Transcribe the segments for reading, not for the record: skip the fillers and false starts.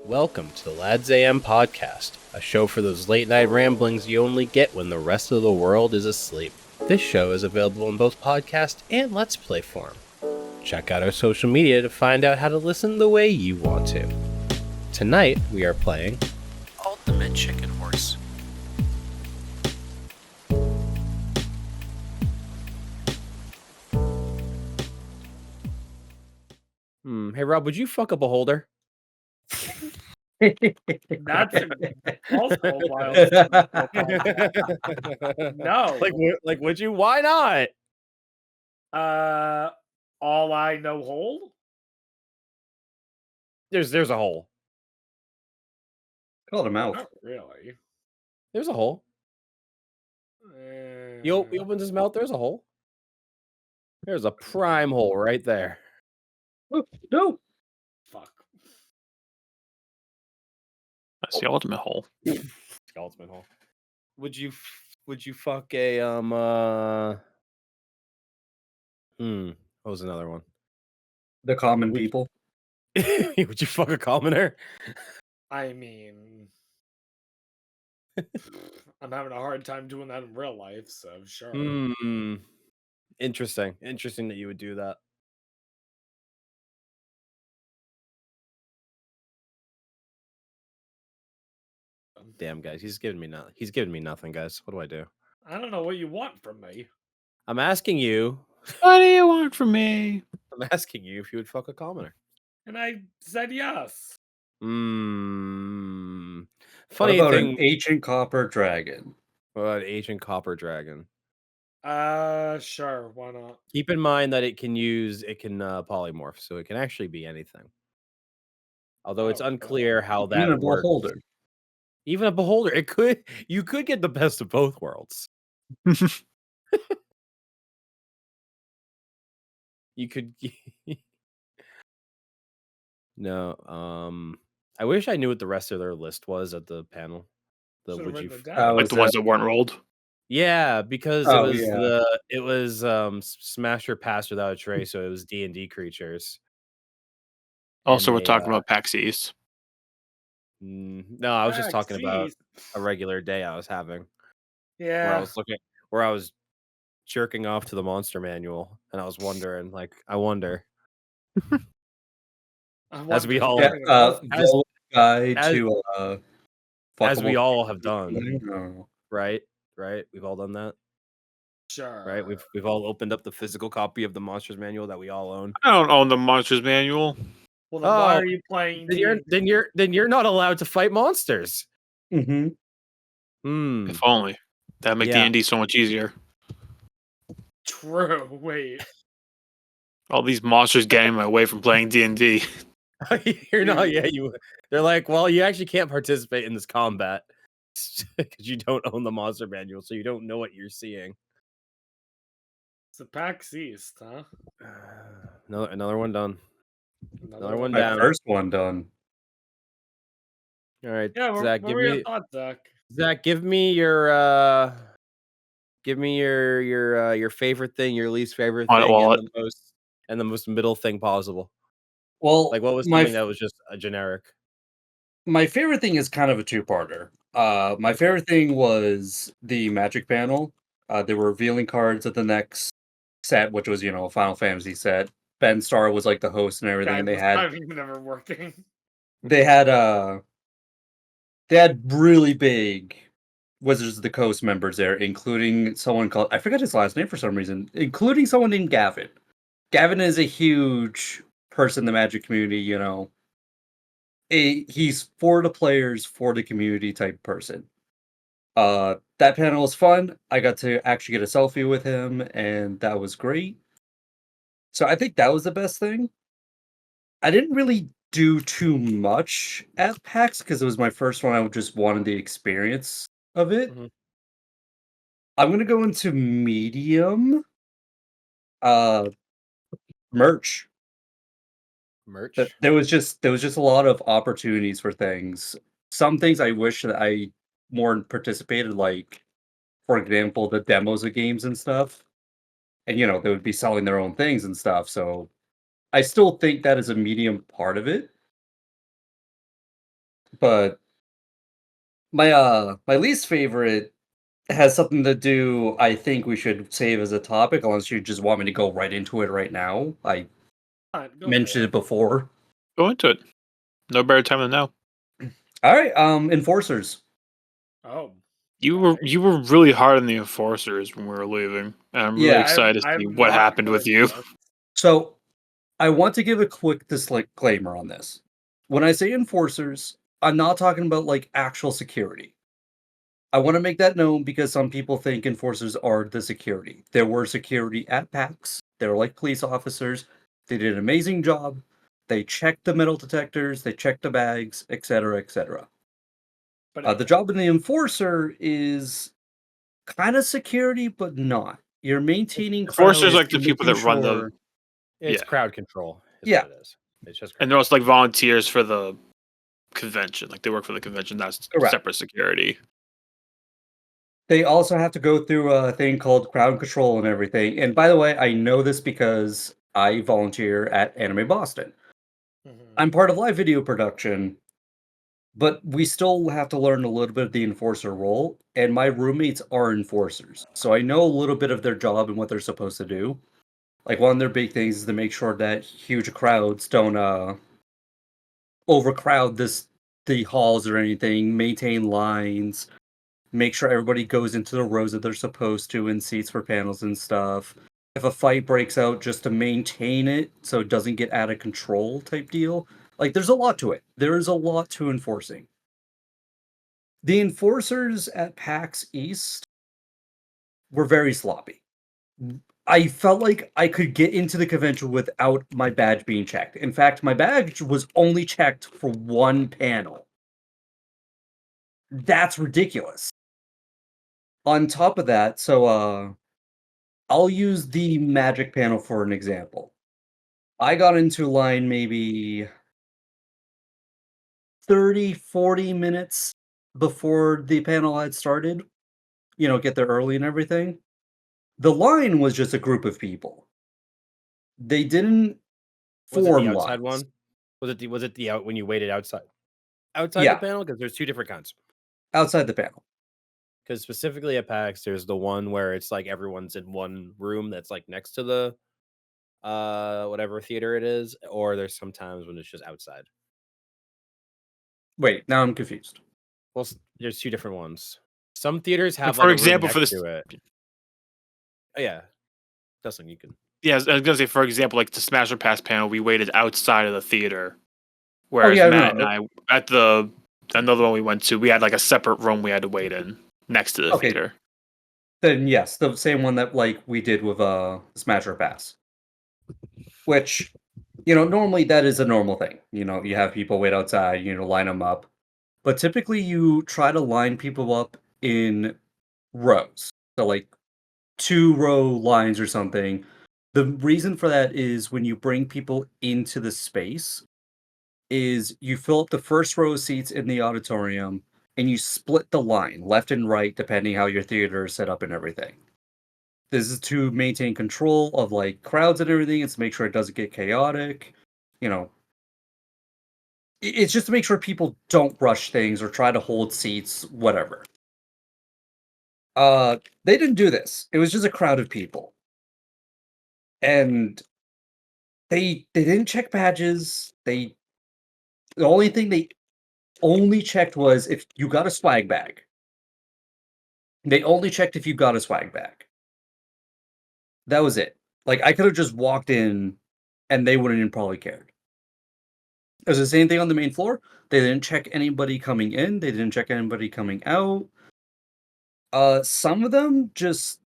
Welcome to the Lads AM podcast, a show for those late night ramblings you only get when the rest of the world is asleep. This show is available in both podcast and Let's Play form. Check out our social media to find out how to listen the way you want to. Tonight, we are playing Ultimate Chicken Horse. Hey Rob, would you fuck up a holder? That's also wild. No. Like, would you? Why not? All I know hold? There's a hole. Call it a mouth. Not really. There's a hole. He opens his mouth. There's a hole. There's a prime hole right there. No. Fuck. That's the ultimate hole. The ultimate hole. Would you fuck a what was another one? The common people. Would you fuck a commoner? I mean, I'm having a hard time doing that in real life, so sure. Interesting. Interesting that you would do that. Damn, guys, he's giving me nothing, guys. What do I do? I don't know what you want from me. I'm asking you. What do you want from me? I'm asking you if you would fuck a commoner. And I said yes. Funny What about thing. an ancient copper dragon? What about ancient copper dragon? Sure, why not? Keep in mind that it can polymorph, so it can actually be anything. Although it's unclear how that Even a works. beholder. Even a beholder, you could get the best of both worlds. You could. No, I wish I knew what the rest of their list was at the panel. Should've Would written you? it down. Like the ones that weren't rolled. Yeah, because it was Smash or Pass Without a Trace, so it was D&D creatures. Also, And we're they, talking about PAX East. No, I was just talking about a regular day I was having. Yeah. Where I was jerking off to the monster manual, and I was wondering, like, I wonder. As we all as we all have done, right? We've all done that, Sure. right? We've all opened up the physical copy of the monsters manual that we all own. I don't own the Monsters Manual. Well, then why are you playing? Then you're not allowed to fight monsters. Mm-hmm. If only that'd make D&D so much easier. True. Wait. All these monsters getting my way from playing D&D. You're not. Yeah, they're like, well, you actually can't participate in this combat because you don't own the monster manual, so you don't know what you're seeing. It's a PAX East, huh? Another one done. Another one My down. first one done. All right, Yeah, Zach, what were your thoughts, Zach? Zach, give me your favorite thing, your least favorite thing, and the most middle thing possible. Well, like what was something that was just a generic? My favorite thing is kind of a two-parter. My favorite thing was the Magic panel. They were revealing cards at the next set, which was, a Final Fantasy set. Ben Starr was like the host and everything. God, And they had not even ever working. They had really big Wizards of the Coast members there, including someone called, I forgot his last name for some reason, including someone named Gavin. Gavin is a huge person in the Magic community, he's for the players, for the community type person. That panel was fun. I got to actually get a selfie with him, and that was great. So I think that was the best thing. I didn't really do too much at PAX because it was my first one. I just wanted the experience of it. Mm-hmm. I'm gonna go into medium. Merch. There was just a lot of opportunities for things. Some things I wish that I more participated, like, for example, the demos of games and stuff. And they would be selling their own things and stuff. So I still think that is a medium part of it. But my least favorite has something to do. I think we should save as a topic, unless you just want me to go right into it right now. I Alright, go for mentioned it before. Go into it. No better time than now. All right, enforcers. Oh, You were really hard on the enforcers when we were leaving, and I'm really Yeah, excited to see I'm what not happened with gonna you. guess. So I want to give a quick disclaimer on this. When I say enforcers, I'm not talking about like actual security. I want to make that known because some people think enforcers are the security. There were security at PAX. They were like police officers. They did an amazing job. They checked the metal detectors, they checked the bags, etc., etc. But The job of the enforcer is kind of security, but not. You're maintaining Enforcers crowds. like the You're people making that run the sure. It's Yeah. crowd control, is Yeah. what it is. It's just and crowd they're also like volunteers for the convention. Like they work for the convention. That's Correct. separate security. They also have to go through a thing called crowd control and everything. And by the way, I know this because I volunteer at Anime Boston. I'm part of live video production, but we still have to learn a little bit of the enforcer role. And my roommates are enforcers, so I know a little bit of their job and what they're supposed to do. Like one of their big things is to make sure that huge crowds don't overcrowd the halls or anything, maintain lines, make sure everybody goes into the rows that they're supposed to in seats for panels and stuff. If a fight breaks out, just to maintain it so it doesn't get out of control type deal. Like there's a lot to it. There is a lot to enforcing. The enforcers at PAX East were very sloppy. I felt like I could get into the convention without my badge being checked. In fact, my badge was only checked for one panel. That's ridiculous. On top of that, I'll use the magic panel for an example. I got into line maybe 30, 40 minutes before the panel had started. Get there early and everything. The line was just a group of people. They didn't Was it the form outside lines. one? Was it the out when you waited outside? Outside the Yeah, panel? Because there's two different kinds. outside the panel. Because specifically at PAX, there's the one where it's like everyone's in one room that's like next to the whatever theater it is, or there's sometimes when it's just outside. Wait, now I'm confused. Well, there's two different ones. Some theaters Like, have for like a room example, for next this, to it. Oh yeah, Dustin, you can. yeah, I was gonna say, for example, like the Smash or Pass panel, we waited outside of the theater, Oh whereas yeah, Matt and no. I at the another one we went to, we had like a separate room we had to wait in next to the Okay, theater. then yes, the same one that like we did with Smash or Pass. Which, normally that is a normal thing. You have people wait outside, line them up. But typically you try to line people up in rows. So like 2-row lines or something. The reason for that is when you bring people into the space is you fill up the first row of seats in the auditorium and you split the line left and right depending how your theater is set up and everything. This is to maintain control of like crowds and everything. It's to make sure it doesn't get chaotic. You know, it's just to make sure people don't rush things or try to hold seats, whatever. They didn't do this. It was just a crowd of people. And they didn't check badges. The only thing they only checked was if you got a swag bag. They only checked if you got a swag bag. That was it. Like I could have just walked in and they wouldn't even probably cared. It was the same thing on the main floor. They didn't check anybody coming in, they didn't check anybody coming out. Some of them just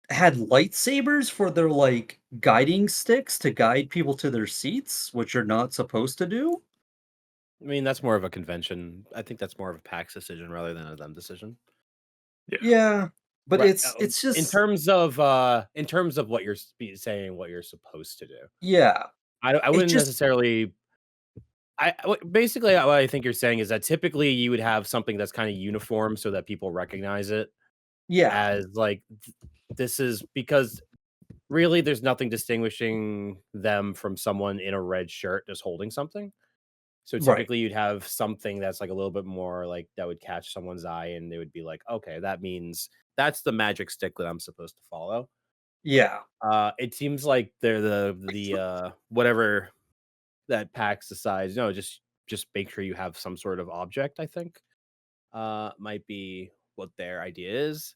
had lightsabers for their like guiding sticks to guide people to their seats, which you're not supposed to do. I mean, that's more of a convention. I think that's more of a PAX decision rather than a them decision. Yeah, but Right. it's just In terms of what you're saying, what you're supposed to do. yeah. I It wouldn't just necessarily. Basically what I think you're saying is that typically you would have something that's kind of uniform so that people recognize it yeah. as like this is because really there's nothing distinguishing them from someone in a red shirt just holding something. So Right. typically you'd have something that's like a little bit more like that would catch someone's eye and they would be like, okay, that means that's the magic stick that I'm supposed to follow. Yeah. It seems like they're the whatever that PAX decides, no, just make sure you have some sort of object, I think. Might be what their idea is.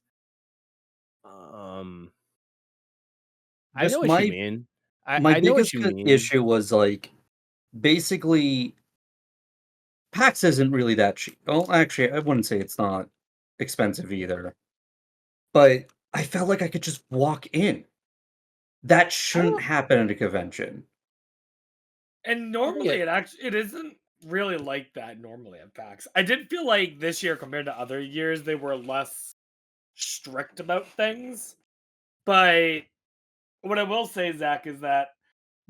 Um I know Just what you my mean. my I know what biggest you mean. issue was like basically PAX isn't really that cheap. Well, actually, I wouldn't say it's not expensive either, but I felt like I could just walk in. That I shouldn't don't happen at a convention. And I think normally it isn't really like that normally at PAX. I did feel like this year compared to other years they were less strict about things. But what I will say, Zach, is that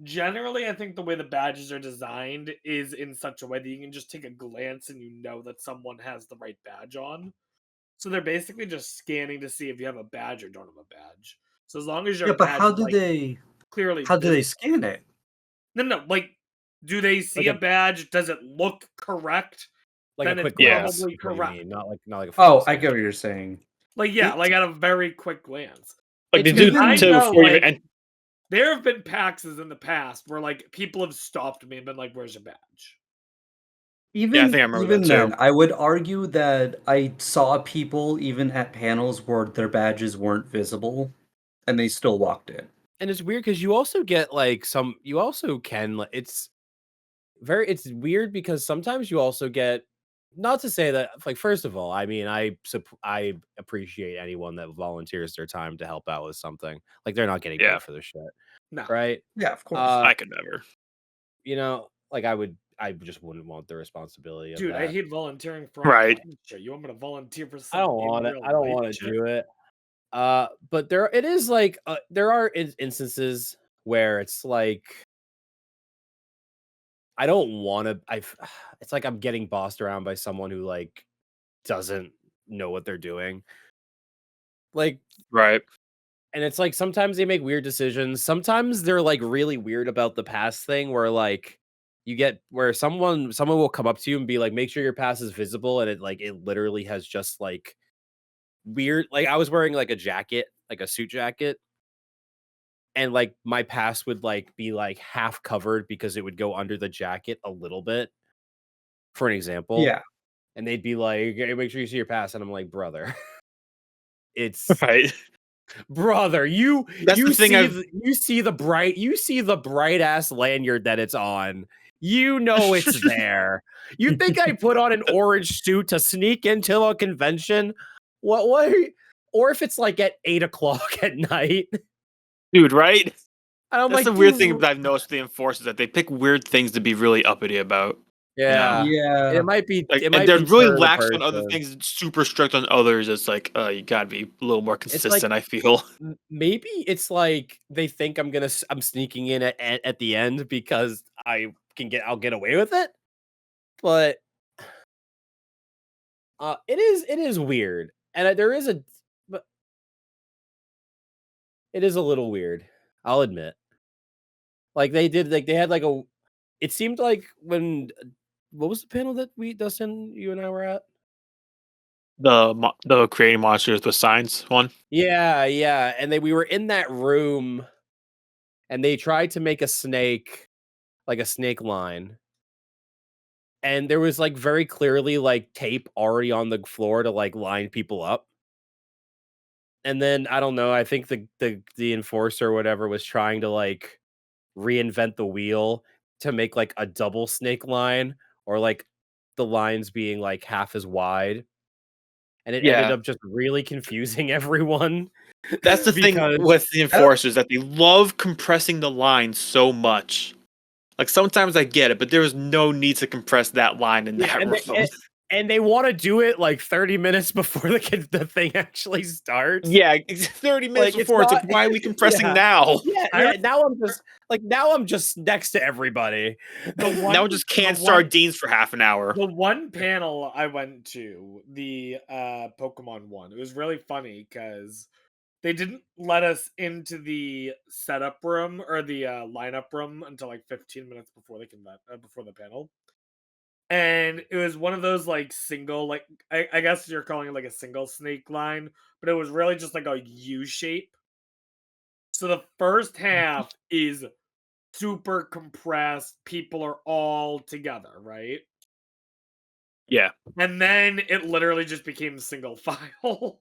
generally I think the way the badges are designed is in such a way that you can just take a glance and you know that someone has the right badge on. So they're basically just scanning to see if you have a badge or don't have a badge. So as long as your Yeah, but badge is like clearly how do they visible. scan it? No, like, do they like see a badge? Does it look correct? a Then it's quick Yeah. glance probably is what you correct. mean, not like a full Oh, I scan. get what you're saying. Like, yeah, It like at a very quick glance. Like they It's do even I to know, before you even like, there have been PAXs in the past where like people have stopped me and been like, "Where's your badge?" Yeah, I think I remember that even then, too. I would argue that I saw people even at panels where their badges weren't visible and they still walked in. and it's weird because you also get like you also can it's weird because sometimes you also get, not to say that, like, first of all, I mean, I appreciate anyone that volunteers their time to help out with something. Like, they're not getting Yeah, paid for this shit, No. right? Yeah, of course. Uh, I could never. like I just wouldn't want the responsibility of Dude, I that. hate volunteering for Right. online shit. You want me to volunteer for I some don't in want it. real I don't life want to shit? do it. But it is like there are instances where it's like I don't want to. It's like I'm getting bossed around by someone who like doesn't know what they're doing. Like, Right. and it's like sometimes they make weird decisions. Sometimes they're like really weird about the pass thing where like you get where someone will come up to you and be like, make sure your pass is visible. And it literally has just like weird, like I was wearing like a jacket, like a suit jacket. And like my pass would like be like half covered because it would go under the jacket a little bit, for an example. Yeah. And they'd be like, "Hey, make sure you see your pass." And I'm like, brother, it's Right. brother, That's the thing I've you see the bright ass lanyard that it's on. You know it's there. You think I put on an orange suit to sneak into a convention? What or if it's like at 8 o'clock at night. Dude, right? And I'm That's the like, weird thing dude, that I've noticed with the enforcers that they pick weird things to be really uppity about. You know? yeah. Yeah. Like, It and might they're really deter the lax on other person. things and super strict on others. It's like, you gotta be a little more It's like consistent, I feel. maybe it's like they think I'm sneaking in at the end because I'll get away with it. But it is weird. And there is but it is a little weird. I'll admit. Like they had like it seemed like when what was the panel that Dustin, you and I were at? The creating monsters with signs one. Yeah, yeah. And we were in that room and they tried to make a snake, like a snake line. And there was like very clearly like tape already on the floor to like line people up. And then I don't know, I think the enforcer or whatever was trying to like reinvent the wheel to make like a double snake line or like the lines being like half as wide. And it ended Yeah. up just really confusing everyone That's the thing because with the I don't enforcers that they love compressing the line so much. Like sometimes I get it, but there was no need to compress that line in yeah, that room. and they want to do it like 30 minutes before the thing actually starts. Yeah, it's 30 minutes Like it's before. It's not like, why are we compressing yeah. now? I Yeah, now I'm just next to everybody. the Now one we just the canned one sardines for half an hour. the one panel I went to, the Pokemon one, it was really funny because they didn't let us into the setup room or the lineup room until like 15 minutes before before the panel. And it was one of those like single, like I guess you're calling it like a single snake line, but it was really just like a U shape. So the first half is super compressed. People are all together, right? Yeah. And then it literally just became single file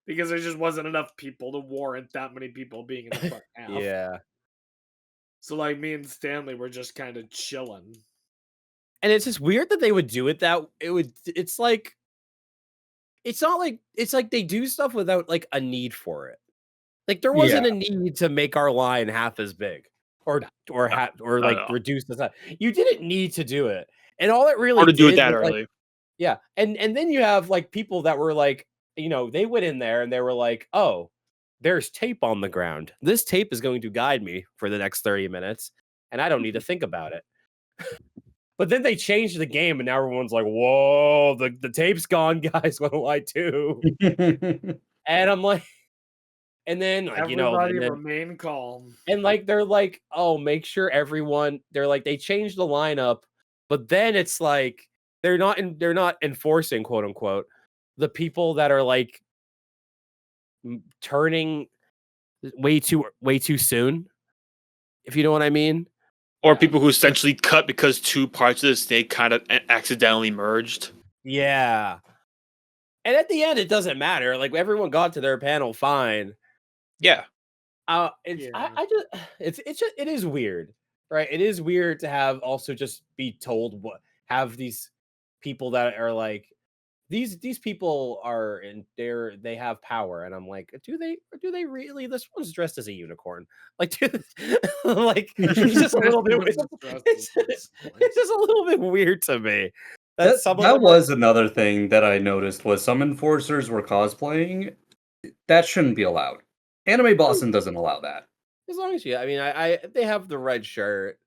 because there just wasn't enough people to warrant that many people being in the front half. Yeah. So like me and Stanley were just kind of chilling. And it's just weird that they would do it that it's like it's like they do stuff without like a need for it. Like there Yeah. wasn't a need to make our line half as big or like no. reduce the size. You didn't need to do it. And all it Or really to do it did that was like early. yeah. And then you have like people that were like, they went in there and they were like, "Oh, there's tape on the ground. This tape is going to guide me for the next 30 minutes and I don't need to think about it." But then they changed the game, and now everyone's like, "Whoa, the tape's gone, guys. What do I do?" And I'm like, and then like Everybody remain calm. and like they're like, "Oh, make sure everyone." They're like, they changed the lineup, but then it's like they're not enforcing, quote unquote, the people that are like turning way too soon. If you know what I mean. Or Yeah. people who essentially cut because two parts of the snake kind of accidentally merged. Yeah. And at the end, it doesn't matter. Like everyone got to their panel fine. Yeah. It's Yeah. I just it's just it is weird, right? It is weird to have also just be told what have these people that are like these people are in they have power, and I'm like, do they really? This one's dressed as a unicorn, like, dude, like it's just a little bit. It's just a little bit weird to me that some of That them are. was another thing that I noticed was some enforcers were cosplaying. That shouldn't be allowed. Anime Boston doesn't allow that. As long as I mean, I they have the red shirt.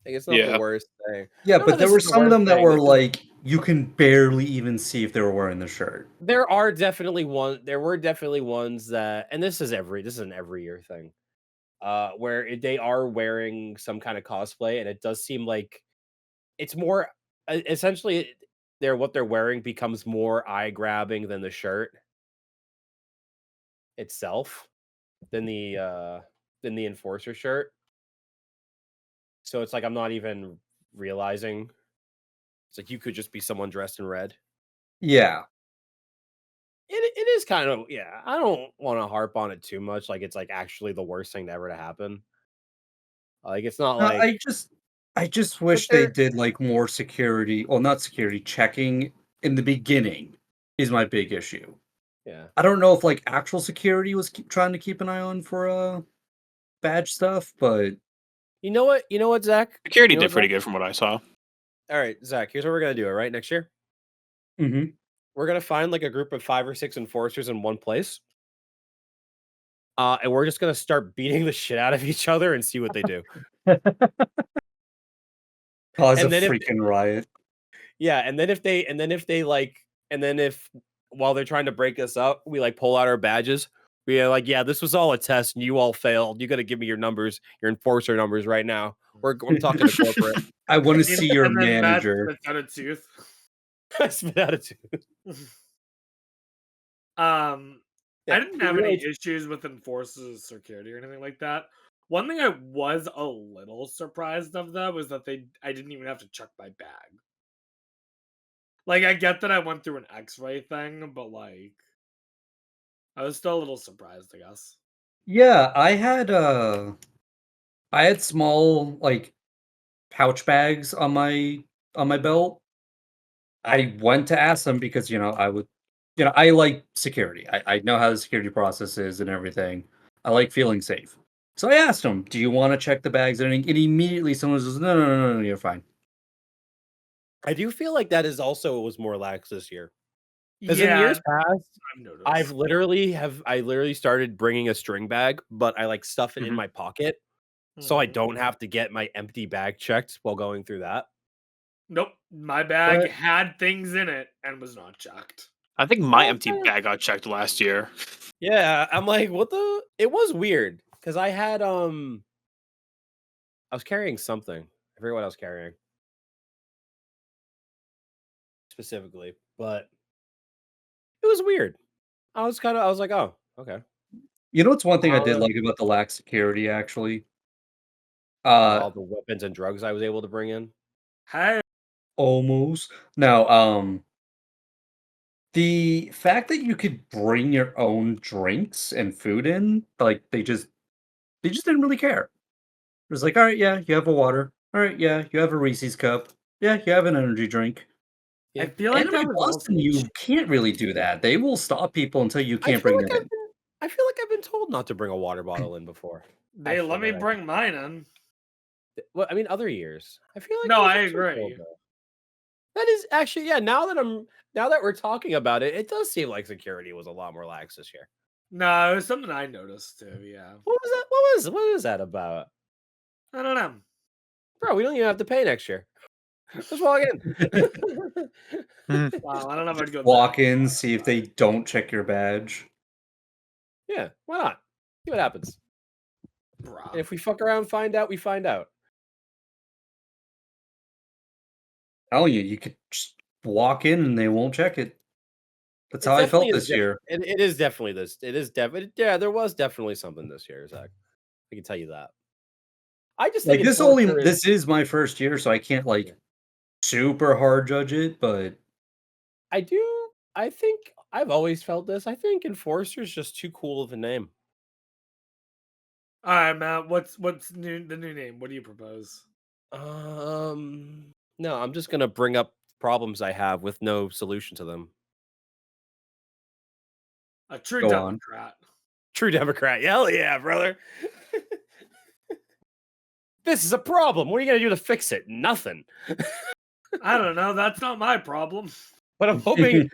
Like it's not the Yeah. worst thing. Yeah, None of but there this were is the some of worst them that thing. were This is like you can barely even see if they were wearing the shirt. there are definitely there were definitely ones that, and this is an every year thing, where they are wearing some kind of cosplay, and it does seem like it's more essentially what they're wearing becomes more eye grabbing than the shirt itself than the enforcer shirt. So it's like I'm not even realizing it's like you could just be someone dressed in red. Yeah. It is kind of, yeah. I don't want to harp on it too much. Like it's like actually the worst thing ever to happen. Like it's not No, like, I just but wish they they're did like more security, well not security checking in the beginning is my big issue. yeah. I don't know if like actual security was trying to keep an eye on for badge stuff, but You know what? You know what, Zach? Security You know did what, pretty Zach? good from what I saw. All right, Zach. Here's what we're gonna do. All right, next year mhm. we're gonna find like a group of 5 or 6 enforcers in one place, and we're just gonna start beating the shit out of each other and see what they do. Cause a And then if freaking riot. yeah, and then if they like, and then if while they're trying to break us up, we like pull out our badges. We are like, yeah, this was all a test, and you all failed. You got to give me your numbers, your enforcer numbers right now. I'm talking to corporate. I want to And, see your and then Matt manager. spits out a tooth. Spit attitude. I Yeah, didn't we have really any issues with enforcers security or anything like that. One thing I was a little surprised of though was that I didn't even have to check my bag. Like I get that I went through an X-ray thing, but like I was still a little surprised, I guess. Yeah, I had small like pouch bags on my belt. I went to ask them because I would I like security. I know how the security process is and everything. I like feeling safe. So I asked them, "Do you want to check the bags?" And immediately someone says, "No, no, no, no, no, you're fine." I do feel like that is also was more lax this year. Because in Yeah, years past, I've noticed. I literally started bringing a string bag, but I like stuff it in Mhm. my pocket so I Mhm. don't have to get my empty bag checked while going through that. Nope, my bag But had things in it and was not checked. I think And my I was empty kinda bag got checked last year. yeah, I'm like, what the it was weird because I had I was carrying something. I forget what I was carrying. specifically, but it was weird. I was like, oh, okay. You know what's one thing I did Uh, like about the lax security, actually? Uh, all the weapons and drugs I was able to bring in. Hey, almost. No, the fact that you could bring your own drinks and food in, like, they just didn't really care. It was like, "Alright, yeah, you have a water. Alright, yeah, you have a Reese's cup. Yeah, you have an energy drink." I Yeah. feel like Anime that was also Boston, you can't really do that. They will stop people until you I can't feel bring like them in. I feel like I've been told not to bring a water bottle in before. they Actually, let me now that bring mine in. well, I mean, other years. I feel like No, I I was also told agree. though. That is actually, yeah. Now that we're talking about it, it does seem like security was a lot more lax this year. No, it was something I noticed too. Yeah, What was that? What was that about, I don't know. bro? We don't even have to pay next year. Just walk in. Mhm. Wow, I don't know if I'd go Walk that. in, see if they don't check your badge. Yeah, why not? See what happens. Bruh. And if we fuck around, find out, we find out. Telling you, you could just walk in and they won't check it. That's It how I definitely felt is. this year. It is definitely this. It is definitely. Yeah, there was definitely something this year, Zach. I can tell you that. I just think Like, Enforcer is. this is my first year, so I can't, Yeah. like, super hard judge it, but I do. I think I've always felt this. I think Enforcer is just too cool of a name. All right, Matt. What's new? The new name? What do you propose? No, I'm just gonna bring up problems I have with no solution to them. A true go on. Democrat. True Democrat. Hell yeah, brother. This is a problem. What are you gonna do to fix it? Nothing. I don't know. That's not my problem. But I'm hoping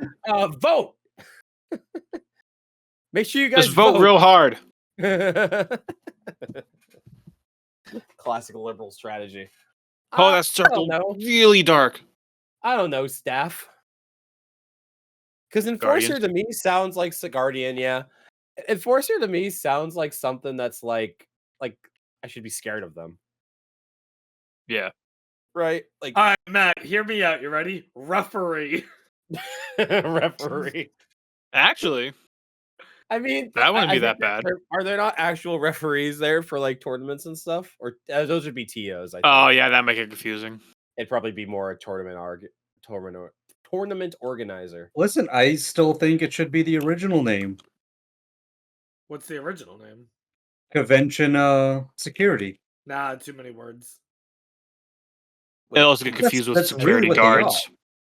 vote. Make sure you guys Just vote real hard. Classical liberal strategy. Oh, that I circle don't know. really dark. I don't know, staff. Because Enforcer Guardians. to me sounds like Guardian, yeah. Enforcer to me sounds like something that's like I should be scared of them. Yeah. Right? Like All right, Matt. Hear me out. You ready? Referee. referee. Actually, I mean, that wouldn't I be think that bad. are there not actual referees there for like tournaments and stuff? Or those would be TOs, I think. Oh yeah, that make it confusing. It'd probably be more a tournament organizer. Listen, I still think it should be the original name. What's the original name? Convention Security. Nah, too many words. It also get That's confused with that's really security what they are. guards.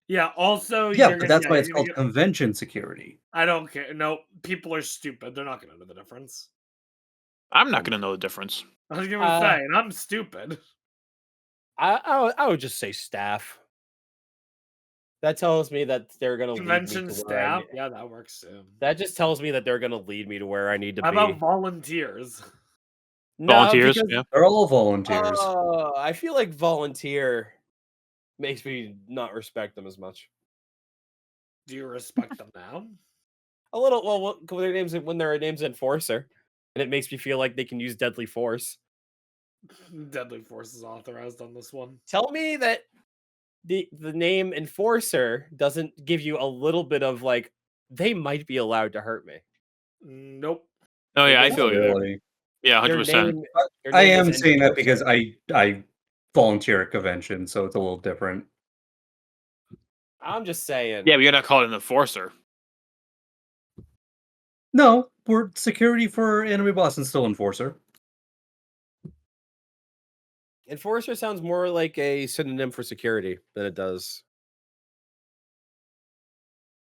Yeah. Also, Yeah, you're but gonna. that's Yeah, why you're it's gonna called get. Convention Security. I don't care. No, people are stupid. They're not gonna know the difference. I'm not gonna know the difference. I was gonna Uh, say, and I'm stupid. I would just say staff. That tells me that they're gonna lead me Convention to where I staff. need. Yeah, that works too. That just tells me that they're gonna lead me to where I need to How be. about volunteers? No, Volunteers, because yeah. They're all volunteers. I feel like volunteer makes me not respect them as much. Do you respect them now? A little. Well, when their name's enforcer, and it makes me feel like they can use deadly force. Deadly Force is authorized on this one. Tell me that the name enforcer doesn't give you a little bit of like they might be allowed to hurt me. Nope. Oh yeah, I They feel you there. Really. Yeah, Their 100%. name. Their I name is am saying that enforcer. because I volunteer at convention, so it's a little different. I'm just saying. Yeah, but you're not called an enforcer. No, we're security for Anime Boston still enforcer. Enforcer sounds more like a synonym for security than it does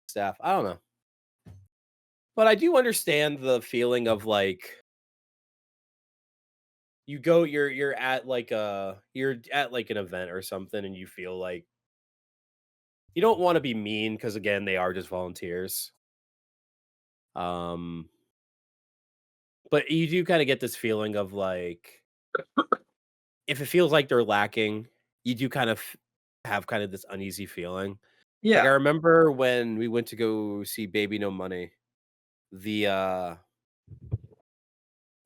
staff. I don't know. But I do understand the feeling of like you're at like an event or something and you feel like you don't want to be mean because again they are just volunteers. Um but you do kind of get this feeling of like if it feels like they're lacking, you do kind of have kind of this uneasy feeling. Like I Yeah. remember when we went to go see Baby No Money, the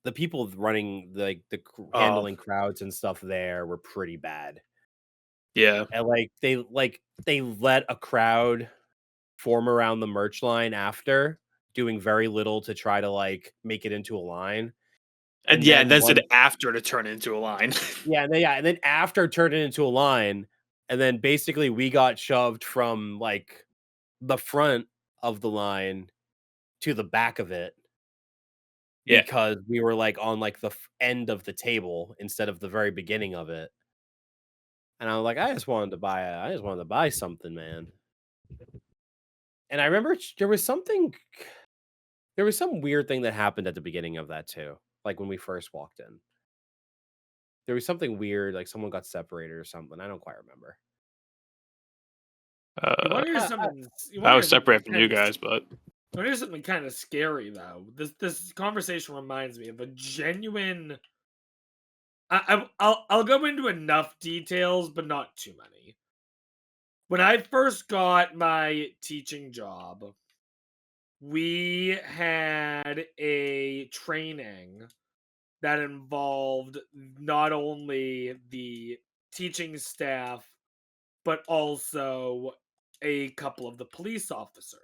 the people running like Oh, handling crowds and stuff there were pretty bad. Yeah. and they let a crowd form around the merch line after doing very little to try to like make it into a line. And And yeah, and then then said one after to turn it into a line. and then after turned it into a line, and then basically we got shoved from like the front of the line to the back of it Yeah. because we were like on like the end of the table instead of the very beginning of it. And I was like, I just wanted to buy something, man. And I remember there was some weird thing that happened at the beginning of that too. Like when we first walked in. There was something weird, like someone got separated or something. I don't quite remember. You want to hear I, I, something? You want I to was hear something separated from you guys, but You want to hear something kind of scary though? This conversation reminds me of a genuine. I'll go into enough details, but not too many. When I first got my teaching job, we had a training that involved not only the teaching staff, but also a couple of the police officers.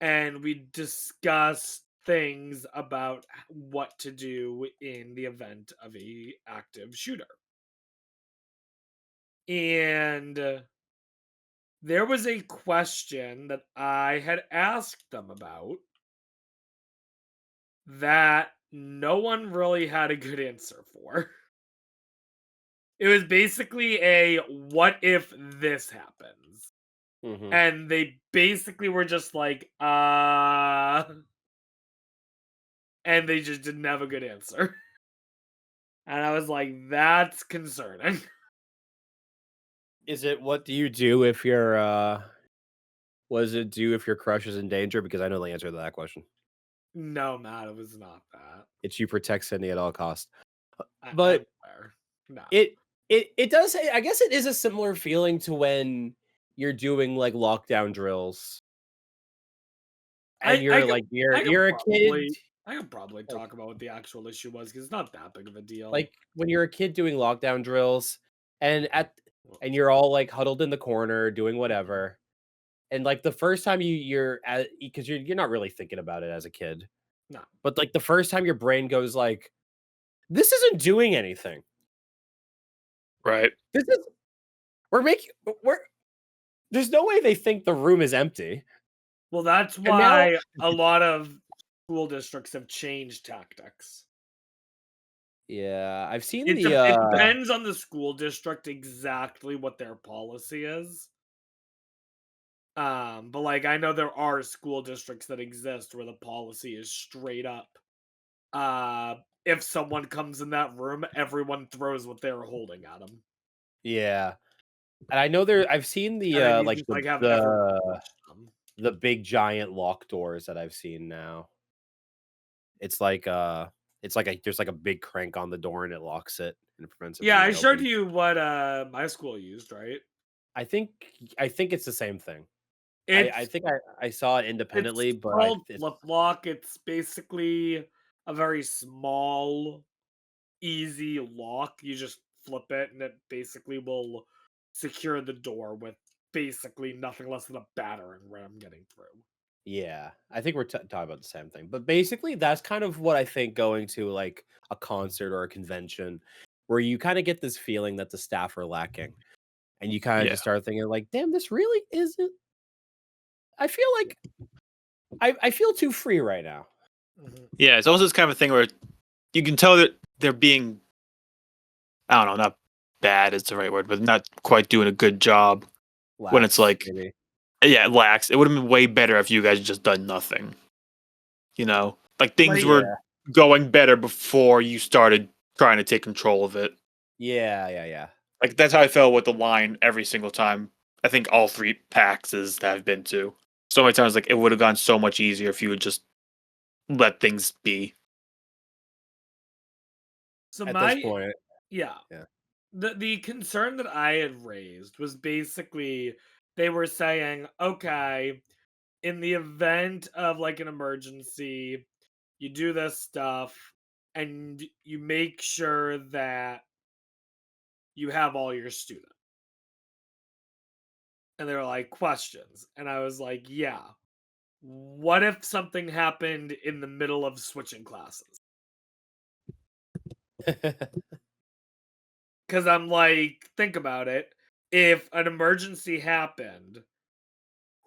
And we discussed things about what to do in the event of a active shooter. And there was a question that I had asked them about that no one really had a good answer for. It was basically a what if this happens? Mhm. And they basically were just like, and they just didn't have a good answer. And I was like, that's concerning. Is it what do you do if your what does it do if your crush is in danger? Because I know the answer to that question. No, Matt, it was not that. It's you protect Cindy at all costs. I'm But aware. No. it does say I guess it is a similar feeling to when you're doing like lockdown drills and I I you're could like I could you're a kid probably I could probably like talk about what the actual issue was because it's not that big of a deal. like when you're a kid doing lockdown drills and and you're all like huddled in the corner doing whatever. And like the first time you're at because you're not really thinking about it as a kid. No. But like the first time your brain goes like, this isn't doing anything. right. This is we're making we're there's no way they think the room is empty. Well, that's And now why a lot of school districts have changed tactics. yeah, I've seen It depends on the school district exactly what their policy is. But like I know there are school districts that exist where the policy is straight up. Uh, if someone comes in that room, everyone throws what they're holding at them, yeah. And I know I've seen and then you like just like have everyone watch them. the big giant lock doors that I've seen now. It's like there's like a big crank on the door and it locks it and prevents it from Yeah, I being showed open. you what my school used, right? I think I think it's the same thing. I It's think I saw it it's independently, but called it's flip lock. It's basically a very small, easy lock. You just flip it, and it basically will secure the door with basically nothing less than a battering ram getting through. yeah, I think we're talking about the same thing. But basically, that's kind of what I think going to like a concert or a convention where you kind of get this feeling that the staff are lacking. And you kind of Yeah. just start thinking like, damn, this really isn't. I feel like I feel too free right now. Mhm. Yeah. It's also this kind of thing where you can tell that they're being, I don't know, not bad is the right word, but not quite doing a good job when it's Lax, like, maybe. yeah, lax. It would have been way better if you guys had just done nothing. You know, like things Like were Yeah, going better before you started trying to take control of it. yeah. Like that's how I felt with the line every single time. I think all three PAXs that I've been to. So many times, like it would have gone so much easier if you would just let things be. so At this my point, yeah. yeah. The concern that I had raised was basically they were saying, okay, in the event of like an emergency, you do this stuff and you make sure that you have all your students. And they were like, questions. And I was like, yeah. What if something happened in the middle of switching classes? Because I'm like, think about it. If an emergency happened,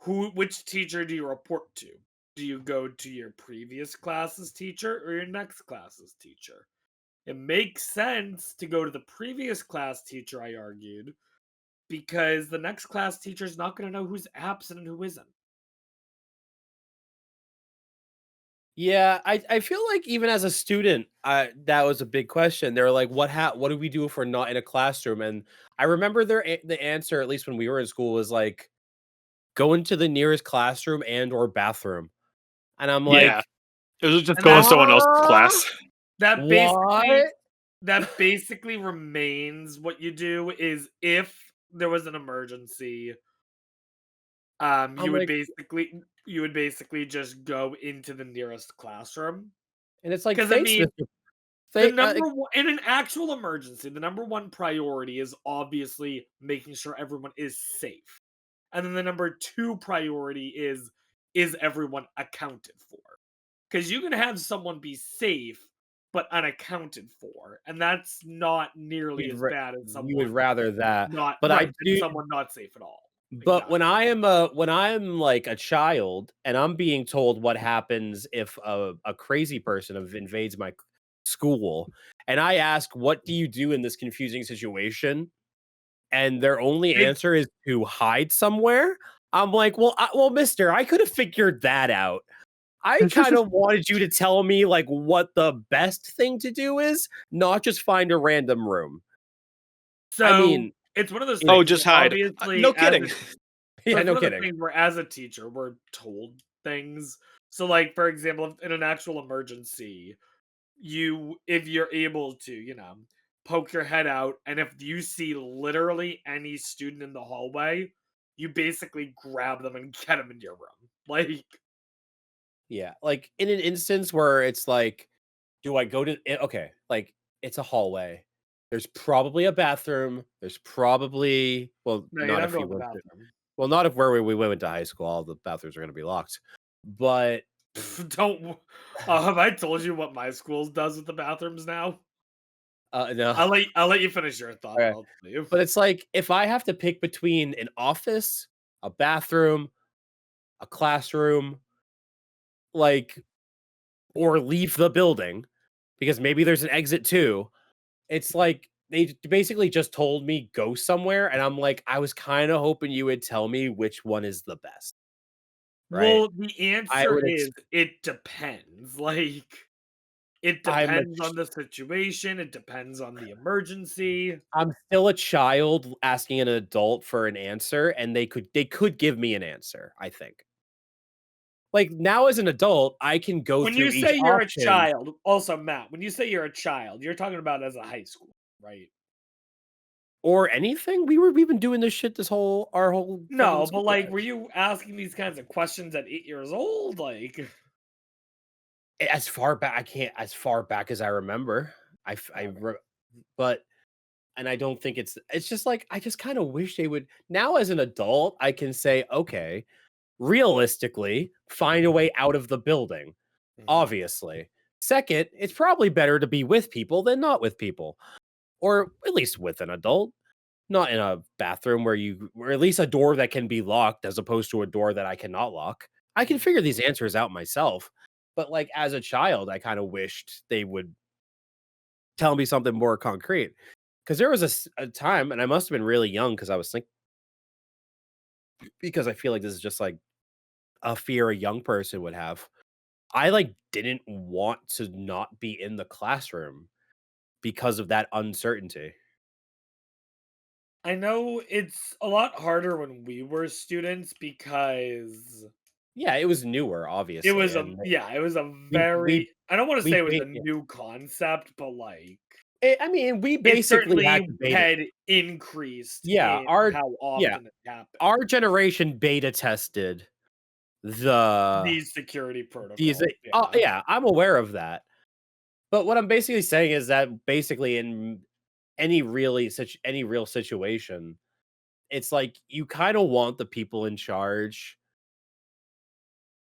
which teacher do you report to? Do you go to your previous class's teacher or your next class's teacher? It makes sense to go to the previous class teacher, I argued, because the next class teacher is not going to know who's absent and who isn't. Yeah, I feel like even as a student, that was a big question. They're like, what do we do if we're not in a classroom?" And I remember the answer, at least when we were in school, was like, "Go into the nearest classroom and or bathroom." And I'm Yeah. like, It was just And go in that someone else's "What? class. that basically What?" that basically remains what you do is if there was an emergency, I'm like, you would basically just go into the nearest classroom. and it's like, Because I "Thanks, mean, Mister." the Thank, number one in an actual emergency, the number one priority is obviously making sure everyone is safe. And then the number two priority is everyone accounted for? Because you can have someone be safe but unaccounted for, and that's not nearly you'd as ra bad as you would someone rather that, not but right I than do. someone not safe at all. But Exactly. when I'm like a child and I'm being told what happens if a crazy person invades my school, and I ask, "What do you do in this confusing situation?" and their only They answer is to hide somewhere, I'm like, well, mister, I could have figured that out. I kind of wanted you to tell me like what the best thing to do is, not just find a random room. I so mean, it's one of those it, Oh, things just where hide. obviously No kidding. yeah, it's no one of those kidding. things where as a teacher we're told things. So like for example, in an actual emergency, if you're able to, poke your head out, and if you see literally any student in the hallway, you basically grab them and get them into your room. Like, Yeah, like, in an instance where it's like, do I go to okay, like, it's a hallway. There's probably a bathroom. There's probably, well, no, you're not not if going you to the went to, bathroom. well, not if where we went to high school, all the bathrooms are gonna be locked. But, Don't. Have I told you what my school does with the bathrooms now? no. I'll let you finish your thought, and Okay. I'll tell you. But it's like, if I have to pick between an office, a bathroom, a classroom, like, or leave the building, because maybe there's an exit too. It's like they basically just told me go somewhere, and I'm like, I was kinda hoping you would tell me which one is the best, right? Well, the I answer would is it depends. Like, it I'm a depends on the situation. It depends on the emergency. I'm still a child asking an adult for an answer, and they could give me an answer, I think. Like, now as an adult, I can go When through you each say you're a option child, also Matt, when you say you're a child, you're talking about as a high school, right? or anything. We've been doing this shit this whole our whole fucking No, but school like, were lives. you asking these kinds of questions at 8 years old? Like, As far back I can't as far back as I remember. I f I okay. re but and I don't think it's just like, I just kinda wish they would now as an adult, I can say, "Okay, realistically, find a way out of the building, Mhm. obviously. Second, it's probably better to be with people than not with people, or at least with an adult, not in a bathroom or at least a door that can be locked as opposed to a door that I cannot lock. I can Mhm. figure these answers out myself, but, like, as a child, I kinda wished they would tell me something more concrete. Because there was a time, and I must have been really young because I was thinking, because I feel like this is just, like, a fear a young person would have. I, like, didn't want to not be in the classroom because of that uncertainty. I know it's a lot harder when we were students because Yeah, it was newer, it obviously, was and it was a we very, I don't want to say it was a yeah. new concept, but like I mean, we it basically had certainly to beta. had increased Yeah, in our how yeah, often it happened. our generation beta tested the These security these protocols, oh, yeah. yeah, I'm aware of that. But what I'm basically saying is that basically in any real situation, it's like you kind of want the people in charge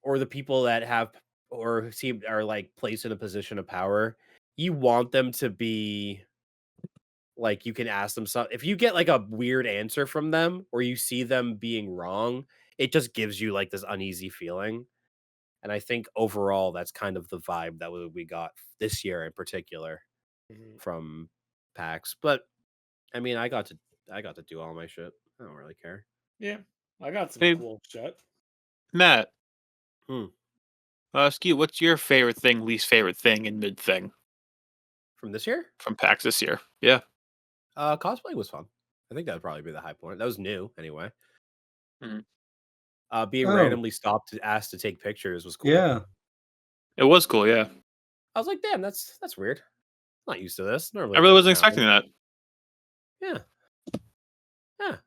or the people that have or who seem are like placed in a position of power. You want them to be like you can ask them something. If you get like a weird answer from them or you see them being wrong, it just gives you like this uneasy feeling. And I think overall that's kind of the vibe that we got this year in particular Mhm. from PAX. But I mean, I got to do all my shit. I don't really care. Yeah, I got some Hey, cool shit. Matt, Hmm. I'll ask you, what's your favorite thing, least favorite thing, and mid thing From this year, from PAX this year? Yeah. cosplay was fun. I think that'd probably be the high point. That was new anyway. Mhm. Being Oh, randomly stopped to asked to take pictures was cool. yeah. It was cool, yeah. I was like, damn, that's weird. I'm not used to this. Normally, I it really wasn't doesn't happen. expecting that. Yeah, yeah.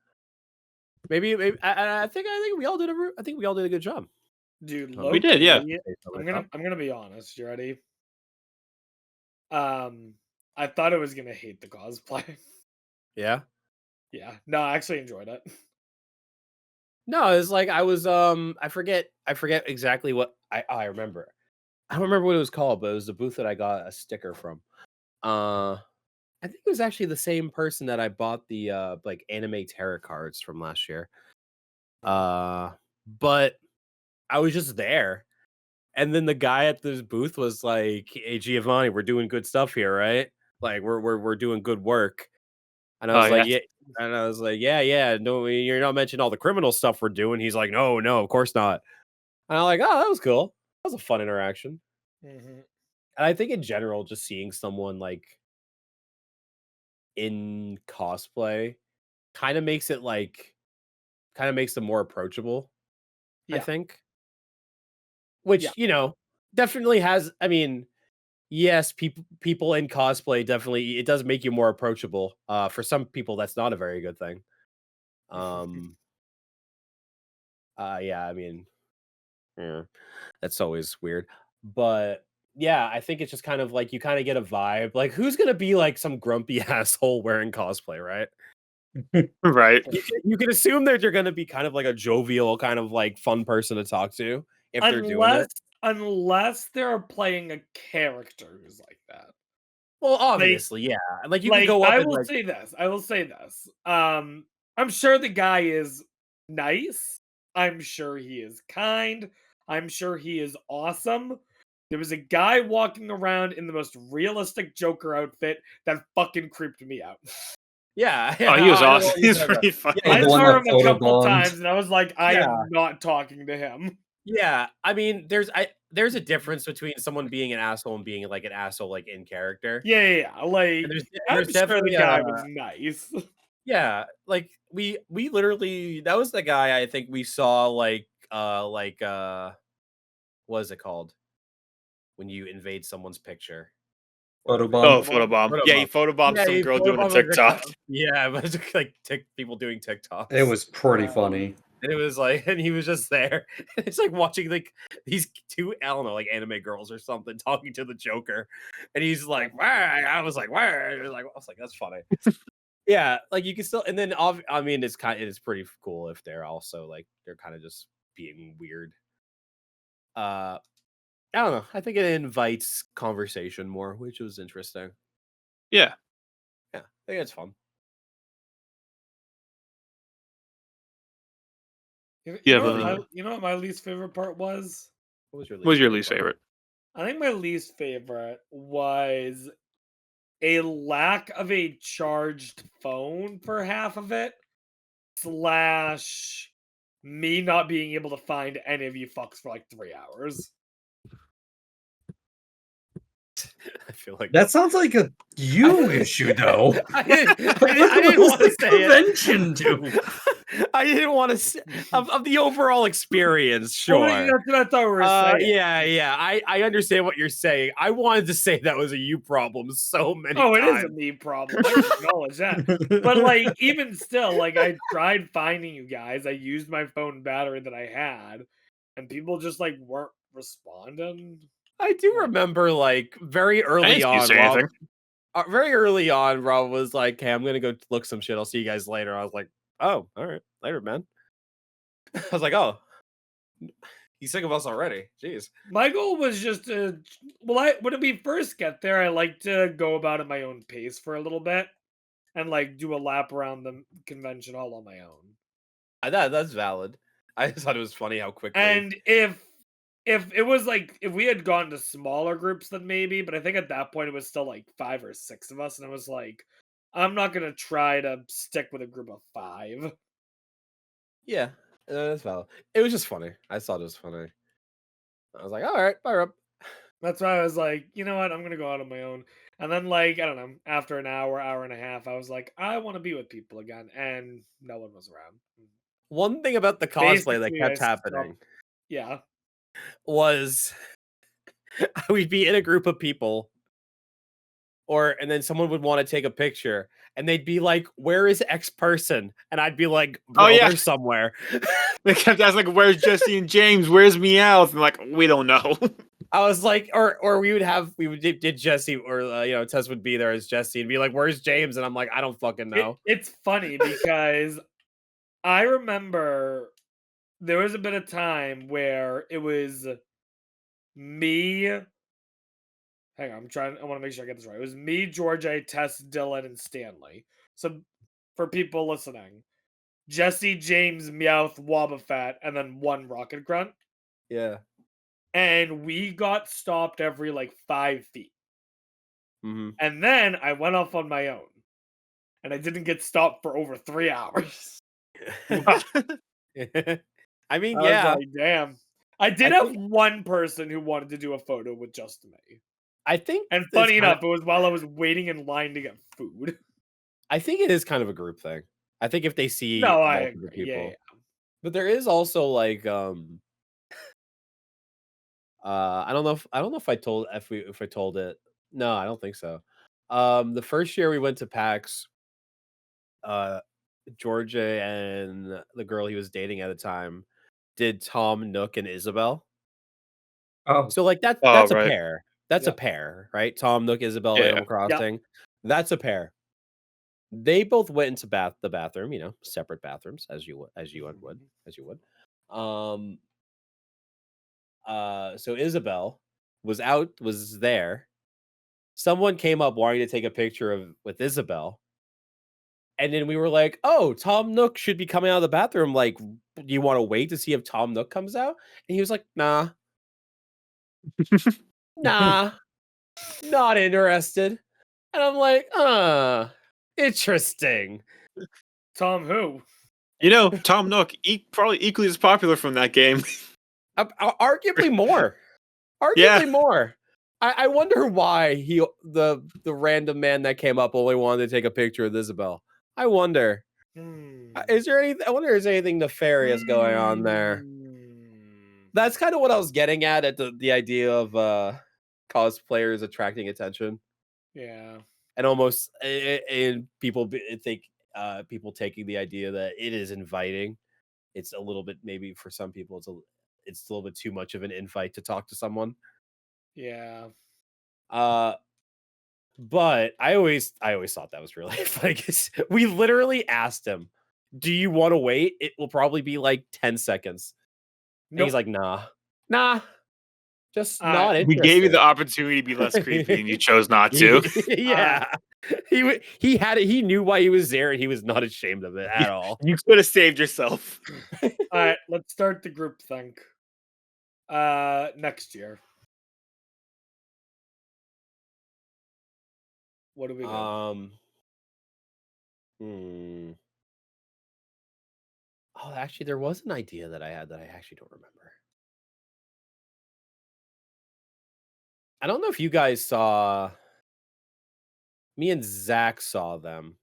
Maybe I think we all did I think we all did a good job. Dude, We did, yeah. low-key, Based on my I'm gonna thought. I'm gonna be honest. You ready? I thought I was gonna hate the cosplay. Yeah. Yeah, no, I actually enjoyed it. No, it's like I was I forget exactly what I remember. I don't remember what it was called, but it was the booth that I got a sticker from. I think it was actually the same person that I bought the like anime tarot cards from last year. But I was just there. And then the guy at this booth was like, "Hey Giovanni, we're doing good stuff here, right? Like we're doing good work." And I Oh, was like, yeah. "Yeah." And I was like, "Yeah, yeah. No, you're not mentioning all the criminal stuff we're doing." He's like, "No, no, of course not." And I'm like, "Oh, that was cool. That was a fun interaction." Mhm. And I think in general, just seeing someone like in cosplay kind of makes it like kind of makes them more approachable, I Yeah, think. yeah. Which, definitely has I mean, yes, people in cosplay definitely it does make you more approachable. For some people that's not a very good thing. Um yeah, I mean, yeah, that's always weird. But yeah, I think it's just kind of like you kind of get a vibe. Like who's going to be like some grumpy asshole wearing cosplay, right? Right. You can assume that you're going to be kind of like a jovial kind of like fun person to talk to if they're doing Unless it. unless they're playing a character who's like that. Well, Like obviously, yeah. Like you could like go up I and will like say this. I will say this. I'm sure the guy is nice. I'm sure he is kind. I'm sure he is awesome. There was a guy walking around in the most realistic Joker outfit that fucking creeped me out. yeah, Oh, he was I know awesome. what you're He's talking about. pretty funny. Yeah, Oh, I the one saw that him a couple photobombed. times and I was like, I yeah. am not talking to him. Yeah, I mean, there's a difference between someone being an asshole and being like an asshole like in character. Yeah. And Like there's I'm sure the definitely guy was nice. yeah, like we literally that was the guy I think we saw what is it called when you invade someone's picture or invade Oh, Photobomb. Photobomb. photobomb. Yeah, he Photobombed. photobombed Yeah, some he girl doing a photobombed on TikTok. TikTok. Yeah, but it's like people doing It TikToks. was pretty Uh, funny. And it was like, and he was just there. It's like watching like these two, I don't know, like anime girls or something talking to the Joker, and he's like, "Wah." I was like, "Wah." I was like, that's funny. Yeah, like you can still, and then I mean, it's pretty cool if they're also like they're kind of just being weird. Uh, I don't know. I think it invites conversation more, which was interesting. Yeah. Yeah, I think it's fun. You You have know what Any, my least favorite part was? what was your what was least your favorite least part? favorite? I think my least favorite was a lack of a charged phone for half of it, slash me not being able to find any of you fucks for like 3 hours. I feel like That sounds like a you issue, though. I didn't What's want to the say convention do? I didn't want to say of the overall experience, Well, sure. that's what I thought we were saying. Yeah. I understand what you're saying. I wanted to say that was a you problem so many Oh, it is a times. me problem. I acknowledge that. But like, even still, like I tried finding you guys. I used my phone battery that I had, and people just like weren't responding. I do remember like very I early didn't see you on say while anything. very early on, Rob was like, "Hey, I'm gonna go look some shit. I'll see you guys later." I was like, "Oh, all right, later, man." I was like, "Oh, he's sick of us already." Jeez. My goal was just to, when we first get there, I like to go about at my own pace for a little bit and like do a lap around the convention all on my own. That's valid. I just thought it was funny how quickly. And if it was like if we had gone to smaller groups, then maybe, but I think at that point it was still like 5 or 6 of us, and I was like, I'm not gonna try to stick with a group of 5. Yeah, that's valid. It was just funny. I thought it was funny. I was like, all right, bye, Rob. That's why I was like, you know what, I'm gonna go out on my own. And then like, I don't know, after an hour and a half, I was like, I want to be with people again, and no one was around. One thing about the cosplay that Basically, kept happening yeah. was we'd be in a group of people, and then someone would want to take a picture, and they'd be like, "Where is X person?" And I'd be like, "Bro, yeah. they're somewhere." They kept asking, like, "Where's Jesse and James? Where's Meowth?" And like, we don't know. I was like, or did Jesse or Tess would be there as Jesse and be like, "Where's James?" And I'm like, "I don't fucking know." It's funny because I remember there was a bit of time where it was me. Hang on, I want to make sure I get this right. It was me, Georgia, Tess, Dylan, and Stanley. So for people listening, Jesse, James, Meowth, Wobbuffet, and then one Rocket Grunt. Yeah. And we got stopped every like 5 feet. Mm-hmm. And then I went off on my own. And I didn't get stopped for over 3 hours. I mean, I yeah. was like, damn. I did have one person who wanted to do a photo with just me. I think, and funny enough, it was while I was waiting in line to get food. I think it is kind of a group thing. I think if they see No, I multiple agree. people, Yeah. but there is also like, I don't know if I told it. No, I don't think so. The first year we went to PAX, Georgia and the girl he was dating at the time did Tom, Nook, and Isabel. Oh, So like that's Oh, a right. pair. That's a pair, right? Tom, Nook, Isabel, Yeah. Animal Crossing. That's a pair. They both went into the bathroom, separate bathrooms as you would. So Isabel was there. Someone came up wanting to take a picture with Isabel. And then we were like, "Oh, Tom Nook should be coming out of the bathroom. Like, do you want to wait to see if Tom Nook comes out?" And he was like, "Nah, nah, not interested." And I'm like, interesting. Tom who? Tom Nook, probably equally as popular from that game. Arguably more. Yeah. Arguably more. I wonder why the random man that came up only wanted to take a picture with Isabel. I wonder. I wonder if there's anything nefarious going on there. That's kind of what I was getting at the idea of cosplayers attracting attention. Yeah. And almost and people think people taking the idea that it is inviting. It's a little bit, maybe for some people it's a little bit too much of an invite to talk to someone. Yeah. But I always thought that was really funny because we literally asked him, "Do you want to wait? It will probably be like 10 seconds." And he's like, nah, just not interested. We gave you the opportunity to be less creepy, and you chose not to. Yeah, he knew why he was there, and he was not ashamed of it at all. You could have saved yourself. All right, let's start the group think. Next year. What do we got? Oh, actually, there was an idea that I had that I actually don't remember. I don't know if you guys saw. Me and Zach saw them.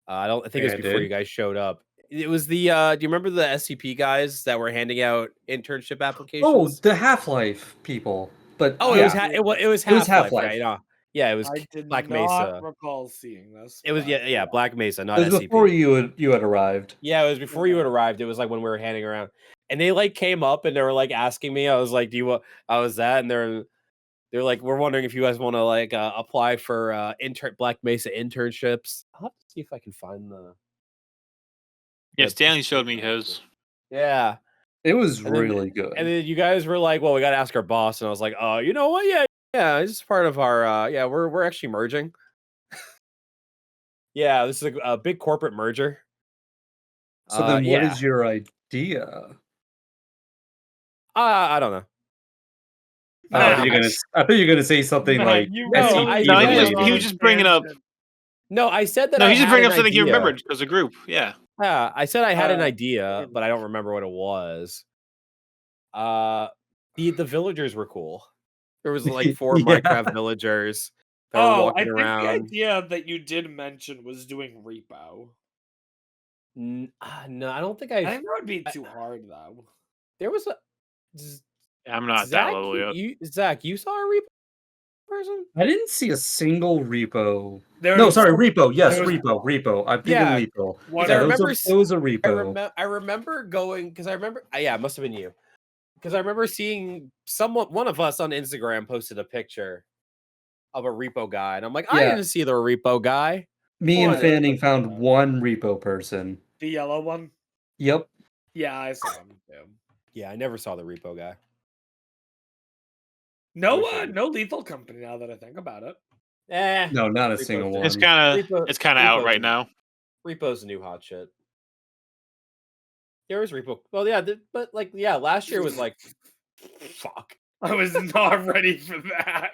I think it was before you guys showed up. It was the. Do you remember the SCP guys that were handing out internship applications? Oh, the Half-Life people. But it was Half-Life. Half-Life. Yeah, it was I did Black not Mesa. Recall seeing this. It was Black Mesa, not It was SCP. before you had arrived. Yeah, it was before you had arrived. It was like when we were handing around, and they like came up and they were like asking me. I was like, "Do you want?" I was that, and they They're like, we're wondering if you guys want to like apply for Black Mesa internships. I'll have to see if I can find the. Yeah, the Stanley piece of showed me paper. his. Yeah, It was and then really good. and then you guys were like, well, we got to ask our boss, and I was like, oh, you know what? Yeah, it's part of our. Yeah, we're actually merging. Yeah, this is a big corporate merger. So then, what Yeah, is your idea? I don't know. Oh, I thought you're gonna say something Matt, like you No, really I No, went said- on he a was just bringing up. tangent. No, I said that No, I he's just had bringing an up something he idea. remembered as a group. Yeah. Yeah, I said I had an Uh, idea, but I don't remember what it was. The villagers were cool. There was like 4 Yeah. Minecraft villagers that were Oh, I walking think around. the idea that you did mention was doing repo. No, I don't think I I. think that would be too hard though. There was a Z- I'm not at that Zach. level yet. You saw a repo person? I didn't see a single repo. There No, was- sorry, repo. Yes, there was- repo. I'm thinking Yeah, repo. One Yeah, of- it was a repo. I remember going because I remember. Yeah, it must have been you. Because I remember seeing one of us on Instagram posted a picture of a repo guy, and I'm like, I Yeah. didn't see the repo guy. Me and What? Fanning found one repo person. The yellow one. Yep. Yeah, I saw him too. Yeah, I never saw the repo guy. No, wish I did. no lethal company. Now that I think about it, No, not a Repo's single the- one. It's kind Repo- of out Repo's right the- now. Repo's the new hot shit. There was repo. Well, yeah, but like, yeah, last year was like, fuck. I was not ready for that.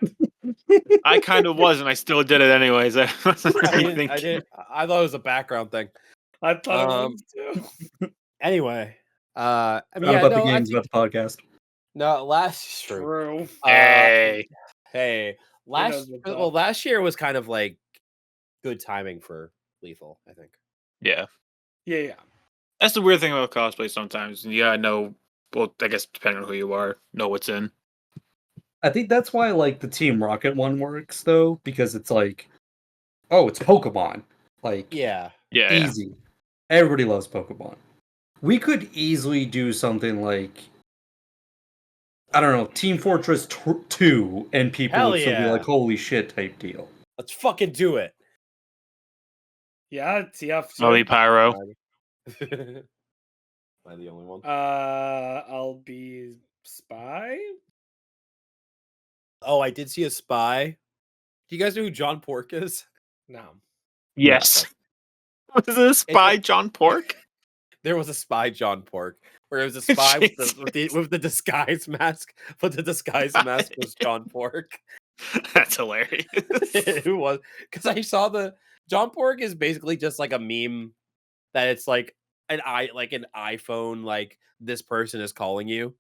I kind of was, and I still did it anyways. I wasn't I really didn't. thinking. I thought it was a background thing. I thought it was too. Anyway, I mean, Not yeah, about no, the I games, think, about the podcast. no, last true. True. Hey, Hey, knows what's up. last year was kind of like good timing for Lethal, I think. yeah, Yeah. that's the weird thing about cosplay. Sometimes you gotta know. Well, I guess depending on who you are, know what's in. I think that's why like the Team Rocket one works though, because it's like, oh, it's Pokemon. Like Yeah. Yeah, easy. Everybody loves Pokemon. We could easily do something like, I don't know, Team Fortress 2, and people Hell would still be yeah. like, holy shit type deal. Let's fucking do it. Yeah, TF. I'll be Pyro. Am I the only one? I'll be Spy. Oh, I did see a spy. Do you guys know who John Pork is? No. Yes. Was this by It's John Pork? There was a spy John Pork, where it was a spy with the disguise mask, but the disguise mask was John Pork. That's hilarious. Who was? Because I saw the John Pork is basically just like a meme that it's like an iPhone, like this person is calling you,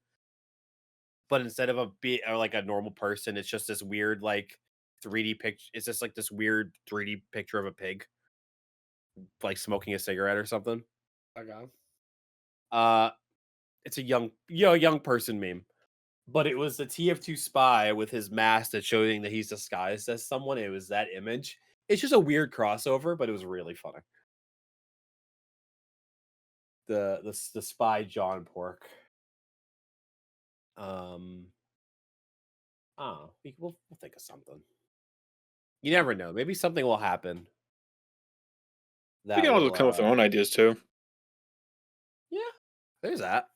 but instead of like a normal person, it's just this weird like 3D picture. It's just like this weird 3D picture of a pig, like smoking a cigarette or something. Okay. It's a young person meme, but it was the TF2 spy with his mask that's showing that he's disguised as someone. It was that image. It's just a weird crossover, but it was really funny. The spy John Pork. We'll think of something. You never know. Maybe something will happen. We can all come up with our own ideas too. Yeah, there's that.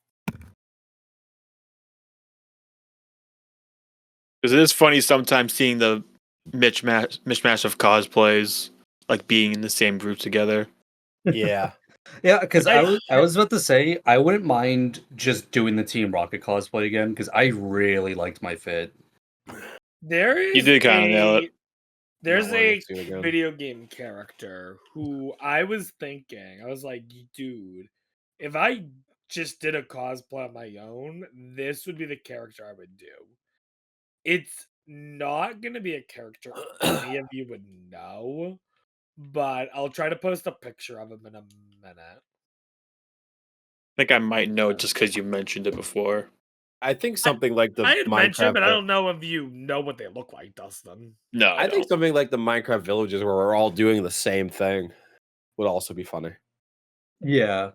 Because it is funny sometimes seeing the mishmash of cosplays, like being in the same group together. Yeah. Yeah, because I was about to say, I wouldn't mind just doing the Team Rocket cosplay again, because I really liked my fit. There is You did kind of nail it. There's Not wearing a a suit again. video game character who I was like, dude, if I just did a cosplay on my own, this would be the character I would do. It's not gonna be a character any of you would know, but I'll try to post a picture of him in a minute. I think I might know just because you mentioned it before. I think something like the I had Minecraft. mentioned, but I don't know if you know what they look like, Dustin. No, I think something like the Minecraft villages where we're all doing the same thing would also be funny. Yeah.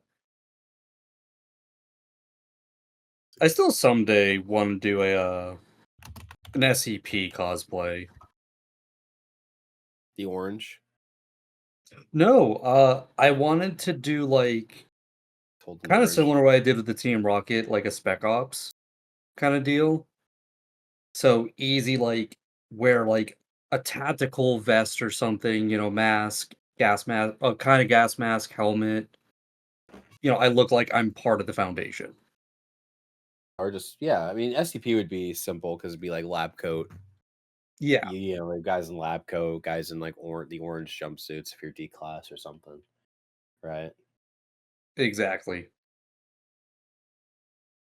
I still someday want to do a An SCP cosplay. The orange. No, I wanted to do like Told them kind of orange. similar to what I did with the Team Rocket, like a Spec Ops kind of deal. So easy, like wear like a tactical vest or something, mask, gas mask, kind of gas mask, helmet. I look like I'm part of the Foundation. Or just, yeah, I mean, SCP would be simple because it'd be like lab coat. Yeah, You know, like guys in lab coat, guys in like the orange jumpsuits if you're D class or something, right? exactly.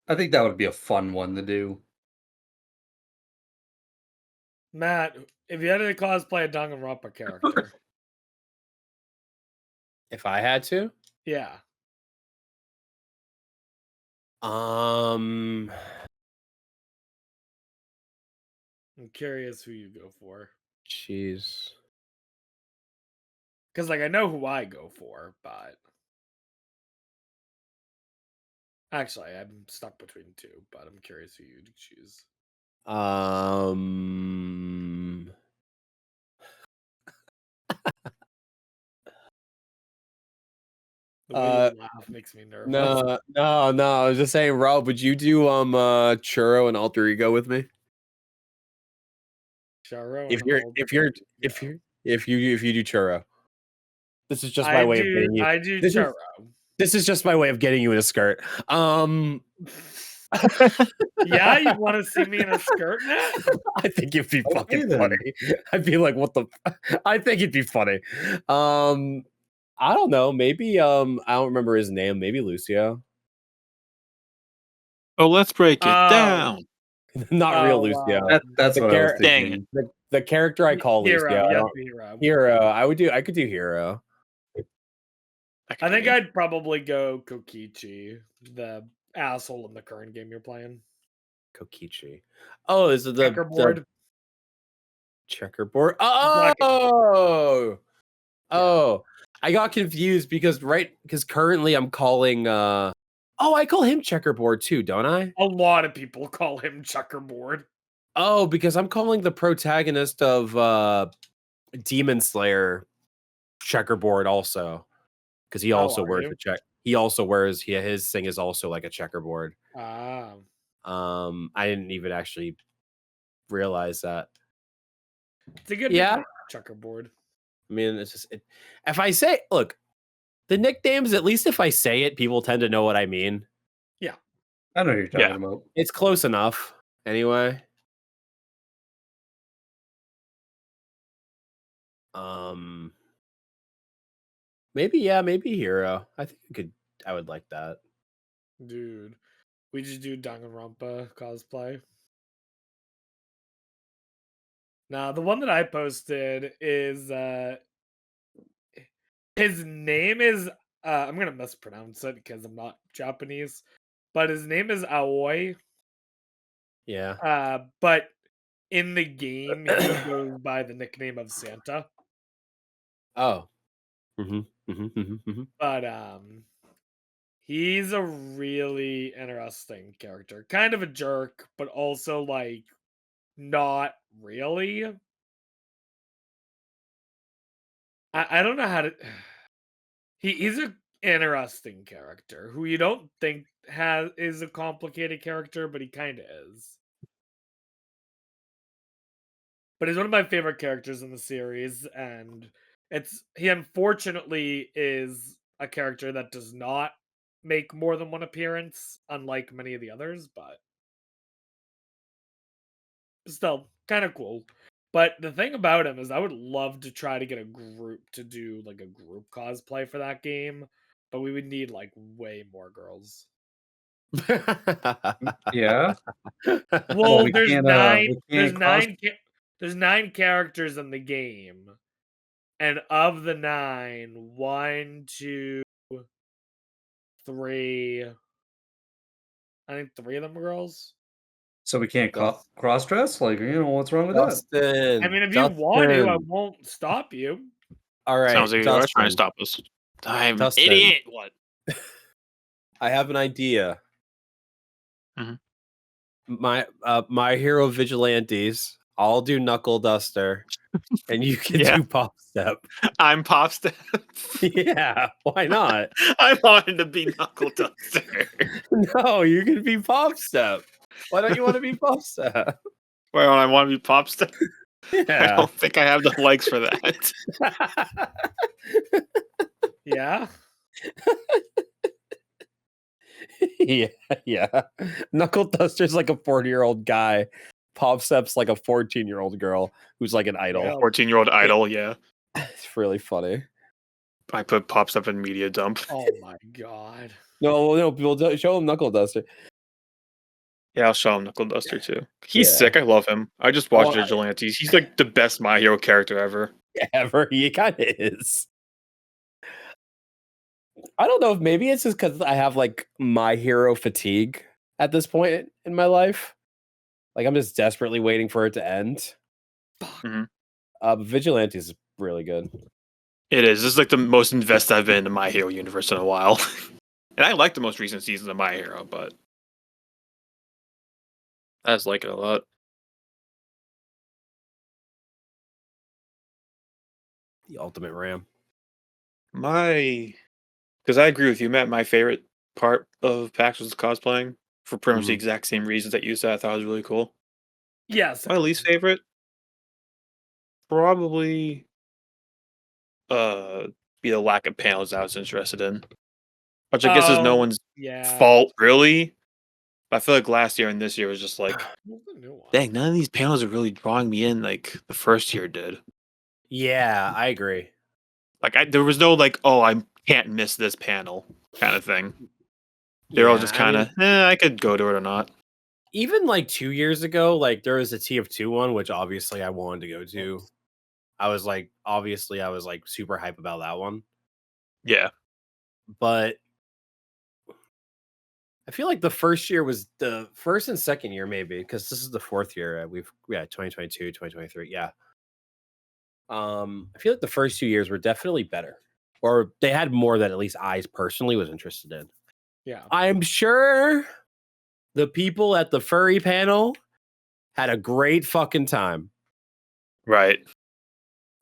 I think that would be a fun one to do. Matt, if you had to cosplay a Danganronpa character, If I had to, yeah, um, I'm curious who you go for. jeez, Because like I know who I go for, but actually I'm stuck between two. But I'm curious who you'd choose. um, The way you laugh makes me nervous. no, no, no. I was just saying, Rob, would you do churro and alter ego with me? Charo If and you're, all. if you're, if you, if you do churro, this is just my way of getting you. I do This is Charo. this is just my way of getting you in a skirt. Yeah, you want to see me in a skirt, Matt? I think it'd be Okay, fucking then. funny. I'd be like, what the I think it'd be funny. I don't know, maybe I don't remember his name, maybe Lucio. Oh, let's break it Oh, down. Not real oh, Lucio. That's The what I was char- Dang thinking. the character I call Lucio. Hero. I Yes, don't Hero. Hero. I could do Hero. I think I'd probably go Kokichi, the asshole in the current game you're playing. Kokichi. Oh, is it the Checkerboard. checkerboard? Black. Oh, Yeah. oh. I got confused because currently I'm calling I call him checkerboard too, don't I? A lot of people call him Checkerboard. Oh, because I'm calling the protagonist of Demon Slayer checkerboard also. Because he Oh, also are wears you? a check. He also wears his thing is also like a checkerboard. Ah. I didn't even actually realize that. It's a good Yeah. nickname, Checkerboard. I mean, it's just if I say, look, the nicknames, at least if I say it, people tend to know what I mean. I know what you're talking about. It's close enough anyway. Maybe Hero. I would like that. Dude. We just do Danganronpa cosplay. Now, the one that I posted is his name is I'm gonna mispronounce it because I'm not Japanese, but his name is Aoi. Yeah. But in the game he goes by the nickname of Santa. Oh. But he's a really interesting character. Kind of a jerk, but also like not really. I don't know how to he's a interesting character who you don't think is a complicated character, but he kind of is. But he's one of my favorite characters in the series, and he unfortunately is a character that does not make more than one appearance, unlike many of the others, but still kind of cool. But the thing about him is I would love to try to get a group to do like a group cosplay for that game, but we would need like way more girls. Yeah. Well, we there's can't. nine. We There's can't cross. there's 9 characters in the game, and of the 9, 1, 2, 3. I think 3 of them are girls. So we can't Dust- cross dress. Like, what's wrong with that? Dustin. I mean, if you want to, I won't stop you. All right. Sounds like you are trying to Dustin, stop us. I'm an Dustin. idiot. What? I have an idea. Mhm. My Hero Vigilantes. I'll do Knuckle Duster, and you can Yeah. do Pop Step. I'm Pop Step. Yeah, why not? I wanted to be Knuckle Duster. No, you can be Pop Step. Why don't you want to be Pop Step? Well, I want to be Pop Step. I Yeah. don't think I have the legs for that. Yeah. yeah. Knuckle Duster's like a 40-year-old guy. Pop Step's like a 14-year-old girl who's like an idol. Yeah. 14-year-old idol, yeah. It's really funny. I put Pop Step in media dump. Oh my god. No, people show him Knuckle Duster. Yeah, I'll show him Knuckle Duster too. He's Yeah. sick. I love him. I just watched Oh, Vigilantes. He's like the best My Hero character ever. Ever. He kind of is. I don't know if maybe it's just because I have like My Hero fatigue at this point in my life. Like I'm just desperately waiting for it to end. Mhm. But Vigilantes is really good. It is. This is like the most invested I've been in the My Hero universe in a while. And I like the most recent seasons of My Hero, but I just like it a lot. The Ultimate Ram. Because I agree with you, Matt. My favorite part of PAX was cosplaying for pretty much the exact same reasons that you said. I thought it was really cool. Yes. My least favorite, probably, be the lack of panels I was interested in, which I guess is no one's fault really. But I feel like last year and this year was just like, What's the new one? dang, none of these panels are really drawing me in like the first year did. Yeah, I agree. Like there was no like, oh, I can't miss this panel kind of thing. They're all just kind of, I could go to it or not. Even like 2 years ago, like there was a TF2 one, which obviously I wanted to go to. I was like super hype about that one. Yeah. But I feel like the first year was the first and second year, maybe, because this is the fourth year. 2022, 2023. Yeah. I feel like the first 2 years were definitely better. Or they had more that at least I personally was interested in. Yeah. I'm sure the people at the furry panel had a great fucking time. Right.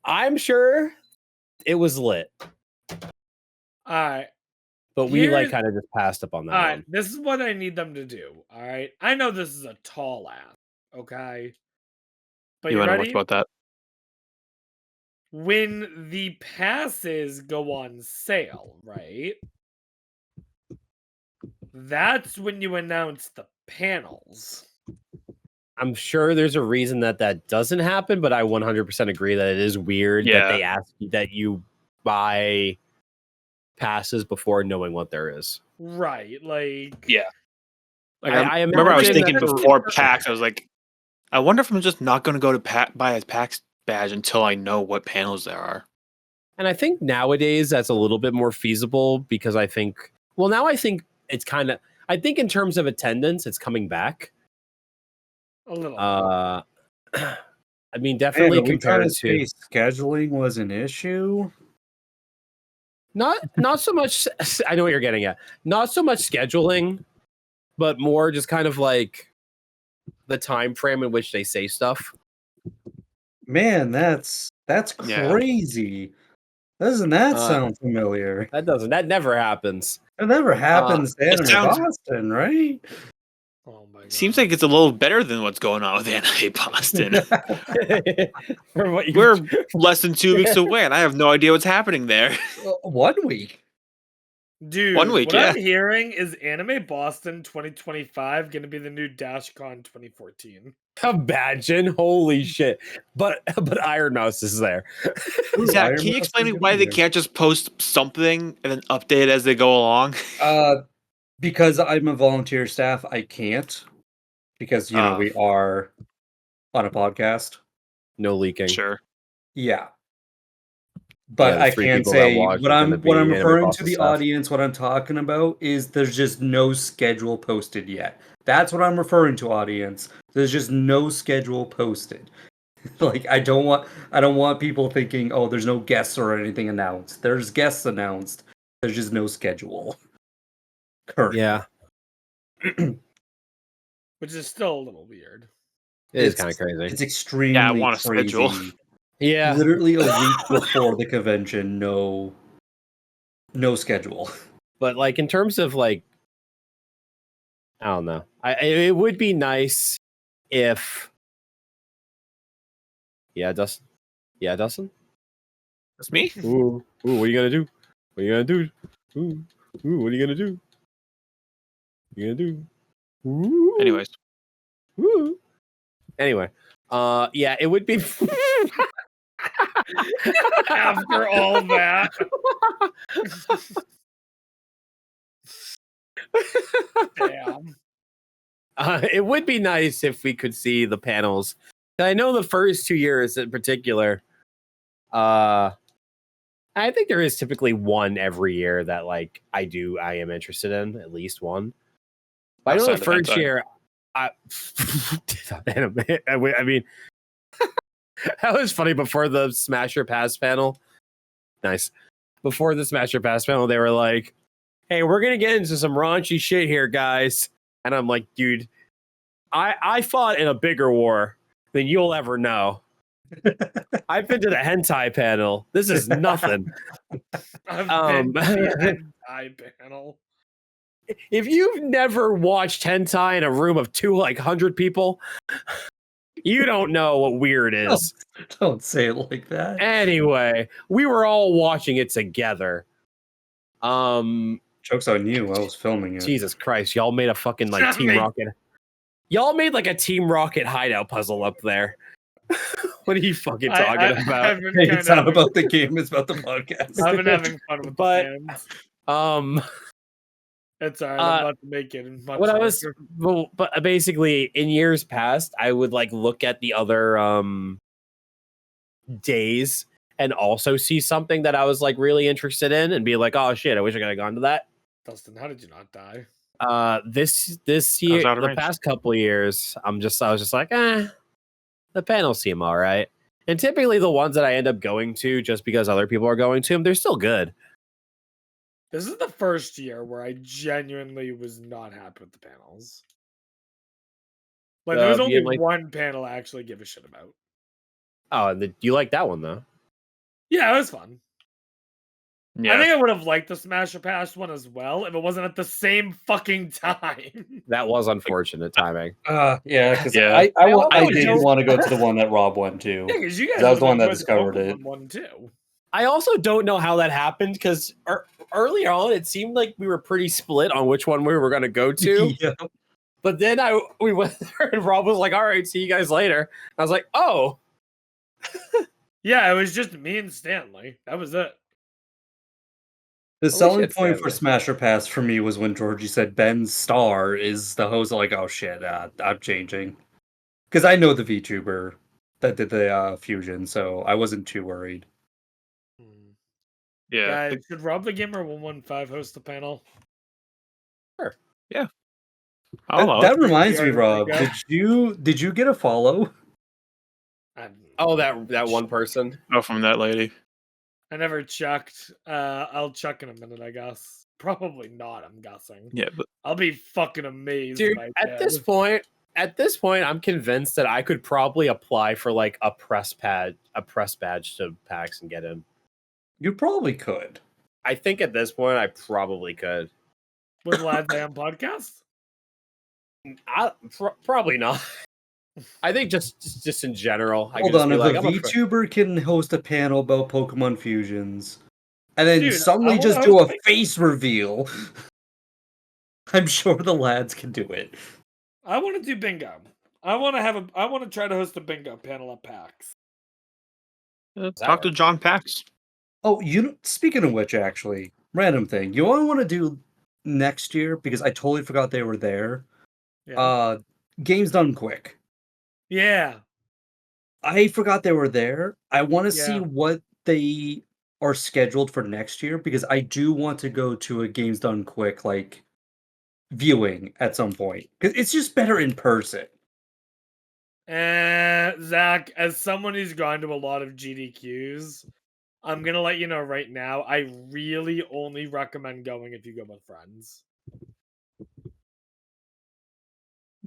I'm sure it was lit. All right. But we like kind of just passed up on that All one. right. This is what I need them to do. All right. I know this is a tall ask. Okay. But You you don't know ready? much about that. When the passes go on sale, right? That's when you announce the panels. I'm sure there's a reason that doesn't happen, but I 100% agree that it is weird that they ask you that you buy passes before knowing what there is. Right. Like, yeah. Like I remember I was imagine thinking that before PAX, I was like, I wonder if I'm just not going to go to buy a PAX badge until I know what panels there are. And I think nowadays that's a little bit more feasible because I think it's kind of, I think in terms of attendance, it's coming back. a little. I mean, definitely compared to scheduling was an issue. Not so much. I know what you're getting at. Not so much scheduling, but more just kind of like the time frame in which they say stuff. Man, that's crazy. Doesn't that sound familiar? That never happens. It never happens in Boston, right? Oh my god. Seems like it's a little better than what's going on with Anime Boston. We're less than 2 weeks away, and I have no idea what's happening there. 1 week. Dude, 1 week, what yeah. I'm hearing is Anime Boston 2025 going to be the new DashCon 2014. Imagine, holy shit! But Iron Mouse is there. Zach, can you explain me why they can't just post something and then update it as they go along? Because I'm a volunteer staff, I can't. Because we are on a podcast. No leaking. Sure. Yeah. But I can say what I'm referring to the audience, what I'm talking about is there's just no schedule posted yet. That's what I'm referring to, audience. There's just no schedule posted. Like I don't want people thinking, oh, there's no guests or anything announced. There's guests announced. There's just no schedule. Currently. Yeah. which is still a little weird. It is kind of crazy. It's extremely want a schedule. crazy. Yeah. Literally a week before the convention, no schedule. But like in terms of like, I don't know. It would be nice if. Yeah, Dustin. Yeah, Dustin. That's me. Ooh, what are you gonna do? What are you gonna do? Ooh, what are you gonna do? What are you gonna do? Ooh, Anyways, ooh. Anyway, yeah, it would be. After all that, damn. It would be nice if we could see the panels. I know the first 2 years in particular. I think there is typically one every year that like I am interested in, at least one. But I know the outside of first hentai. year, I mean, that was funny before the Smasher Pass panel. Nice. Before the Smasher Pass panel, they were like, "Hey, we're gonna get into some raunchy shit here, guys." And I'm like, dude, I fought in a bigger war than you'll ever know. I've been to the hentai panel. This is nothing. I've been to the hentai panel. If you've never watched hentai in a room of 200 people, you don't know what weird is. Don't say it like that. Anyway, we were all watching it together. Joke's on you. I was filming it. Jesus Christ, y'all made a fucking like Not Team me. Rocket. Y'all made like a Team Rocket hideout puzzle up there. What are you fucking talking about? I've been Hey, kinda it's not having- about the game, it's about the podcast. I've been having fun with But, the fans. It's alright. I'm not to make it much what I was, longer. well, but basically in years past, I would like look at the other days and also see something that I was like really interested in and be like, oh shit, I wish I could have gone to that. Dustin, how did you not die? This year, out of the range. past couple of years, I was just like, the panels seem all right. And typically the ones that I end up going to just because other people are going to them, they're still good. This is the first year where I genuinely was not happy with the panels. Like, there was You only didn't like- one panel I actually give a shit about. Oh, and you like that one though? Yeah, it was fun. Yeah, I think I would have liked the Smasher Pass one as well if it wasn't at the same fucking time. That was unfortunate timing. Yeah, because Yeah. I would did just- want to go to the one that Rob went to. Yeah, because you guys That was the one that enjoyed discovered it. Pokemon one too. I also don't know how that happened because early on it seemed like we were pretty split on which one we were going to go to. Yeah. But then we went there and Rob was like, "All right, see you guys later." I was like, "Oh, Yeah, it was just me and Stanley. That was it. The Holy selling shit, point for Stanley. Smasher Pass for me was when Georgie said Ben Starr is the host. Like, oh shit, I'm changing. Because I know the VTuber that did the fusion, so I wasn't too worried. yeah. Guys, should Rob the Gamer 115 host the panel? Oh, That reminds me, Yards Rob. ago. Did you get a follow? oh that one person." from that lady. I never checked. I'll check in a minute, I guess. Probably not, I'm guessing. Yeah, but I'll be fucking amazed. Dude, if I at did. this point, I'm convinced that I could probably apply for like a press badge to PAX and get in. You probably could. I think at this point, I probably could. With Lads Am podcast? Probably not. I think just in general. I Hold could just on, be if like, a I'm a VTuber can host a panel about Pokemon fusions, and then Dude, suddenly I just wanna do a host- face reveal, I'm sure the lads can do it. I want to do bingo. I want to try to host a bingo panel at PAX. talk to John Pax. Oh, speaking of which, actually, random thing. You only want to do next year because I totally forgot they were there. Yeah. Games Done Quick. Yeah. I forgot they were there. I want to see Yeah. what they are scheduled for next year because I do want to go to a Games Done Quick like viewing at some point because it's just better in person. Zach, as someone who's gone to a lot of GDQs, I'm gonna let you know right now. I really only recommend going if you go with friends.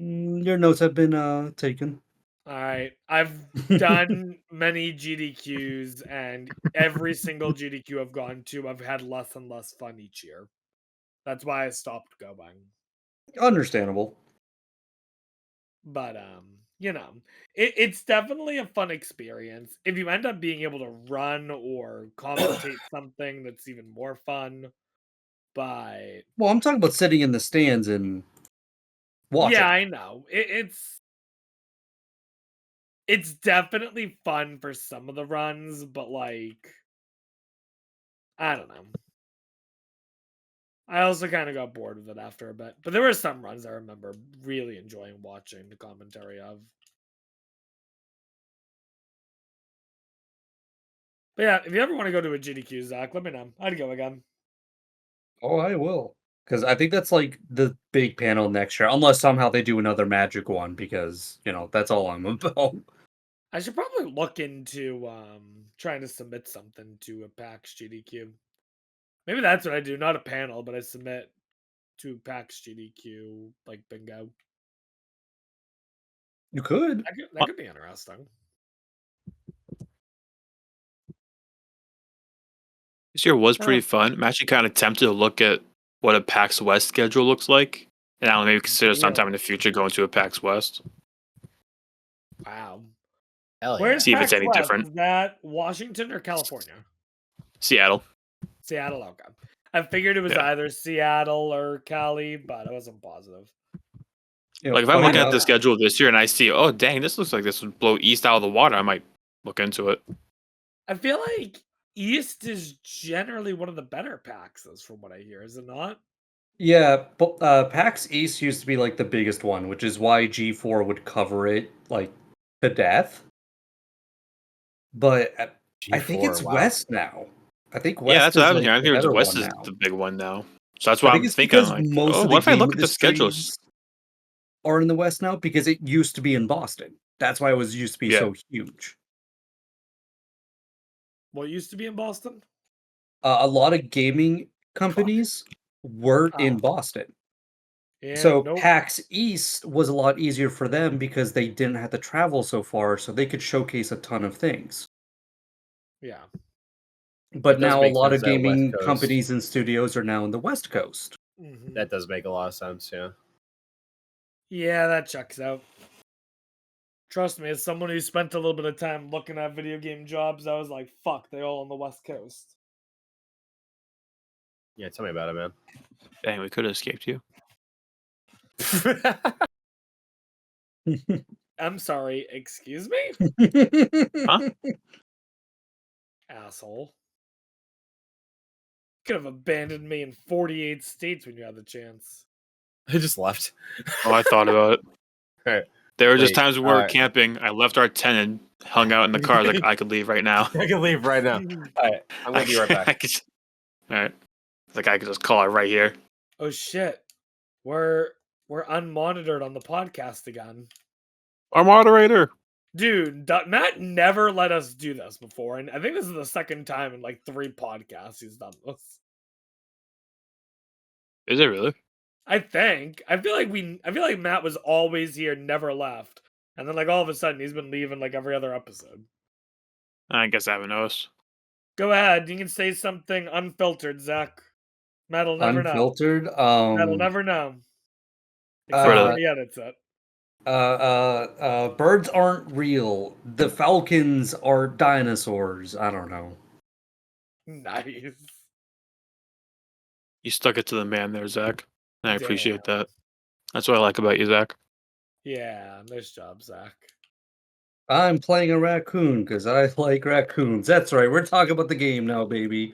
Your notes have been taken. All right. I've done many GDQs, and every single GDQ I've gone to, I've had less and less fun each year. That's why I stopped going. Understandable. But it's definitely a fun experience. If you end up being able to run or commentate something, that's even more fun. But Well, I'm talking about sitting in the stands and yeah, watching. I know. It's definitely fun for some of the runs, but like I don't know. I also kind of got bored with it after a bit. But there were some runs I remember really enjoying watching the commentary of. But yeah, if you ever want to go to a GDQ, Zach, let me know. I'd go again. Oh, I will. Because I think that's like the big panel next year, unless somehow they do another magic one, because, that's all I'm about. I should probably look into trying to submit something to a PAX GDQ. Maybe that's what I do, not a panel, but I submit to PAX GDQ like bingo. You could. That could be interesting. This year was Oh. pretty fun. I'm actually kind of tempted to look at what a PAX West schedule looks like, and I'll maybe consider sometime in the future going to a PAX West. Wow. Hell yeah. Where's See if it's PAX any West? different. Is that Washington or California? Seattle. Seattle, okay. I figured it was Yeah. either Seattle or Cali, but I wasn't positive. Like if I'm funny looking at the enough, schedule this year and I see, oh dang, this looks like this would blow East out of the water, I might look into it. I feel like East is generally one of the better PAXs from what I hear, is it not? yeah, but PAX East used to be like the biggest one, which is why G4 would cover it like to death. But I think G4, it's wow. West now. I think Yeah, West that's what is I was like hearing. I the think better West one is now. the big one now. So that's I why think I'm it's thinking because like, most oh, of the what if I look game at the schedules? industries are in the West now because it used to be in Boston. That's why it was used to be Yeah. so huge. What used to be in Boston? A lot of gaming companies were in Oh. Boston. Yeah, So nope. PAX East was a lot easier for them because they didn't have to travel so far, so they could showcase a ton of things. Yeah. But does now a make lot of sense that West gaming Coast. companies and studios are now in the West Coast. Mhm. That does make a lot of sense, yeah. Yeah, that checks out. Trust me, as someone who spent a little bit of time looking at video game jobs, I was like, fuck, they all on the West Coast. Yeah, tell me about it, man. Dang, we could have escaped you. I'm sorry, excuse me? Huh? Asshole. Could have abandoned me in 48 states when you had the chance. I just left. Oh, I thought about it. Alright. There were just Wait, times when we were alright. camping. I left our tent and hung out in the car. Like I could leave right now. I can leave right now. Alright, I'm gonna be right back. All right. Like I could just call it right here. Oh shit. We're unmonitored on the podcast again. Our moderator. Dude, Matt never let us do this before, and I think this is the second time in like 3 podcasts he's done this. Is it really? I think. I feel like Matt was always here, never left. And then like all of a sudden he's been leaving like every other episode. I guess I haven't noticed. Go ahead, you can say something unfiltered, Zach. Matt'll never know. Unfiltered. Matt'll never know. Except for Uh, when he edits it. Birds aren't real. The falcons are dinosaurs. I don't know. Nice. You stuck it to the man there, Zach. I appreciate Damn. that. That's what I like about you, Zach. Yeah, nice job, Zach. I'm playing a raccoon because I like raccoons. That's right. We're talking about the game now, baby.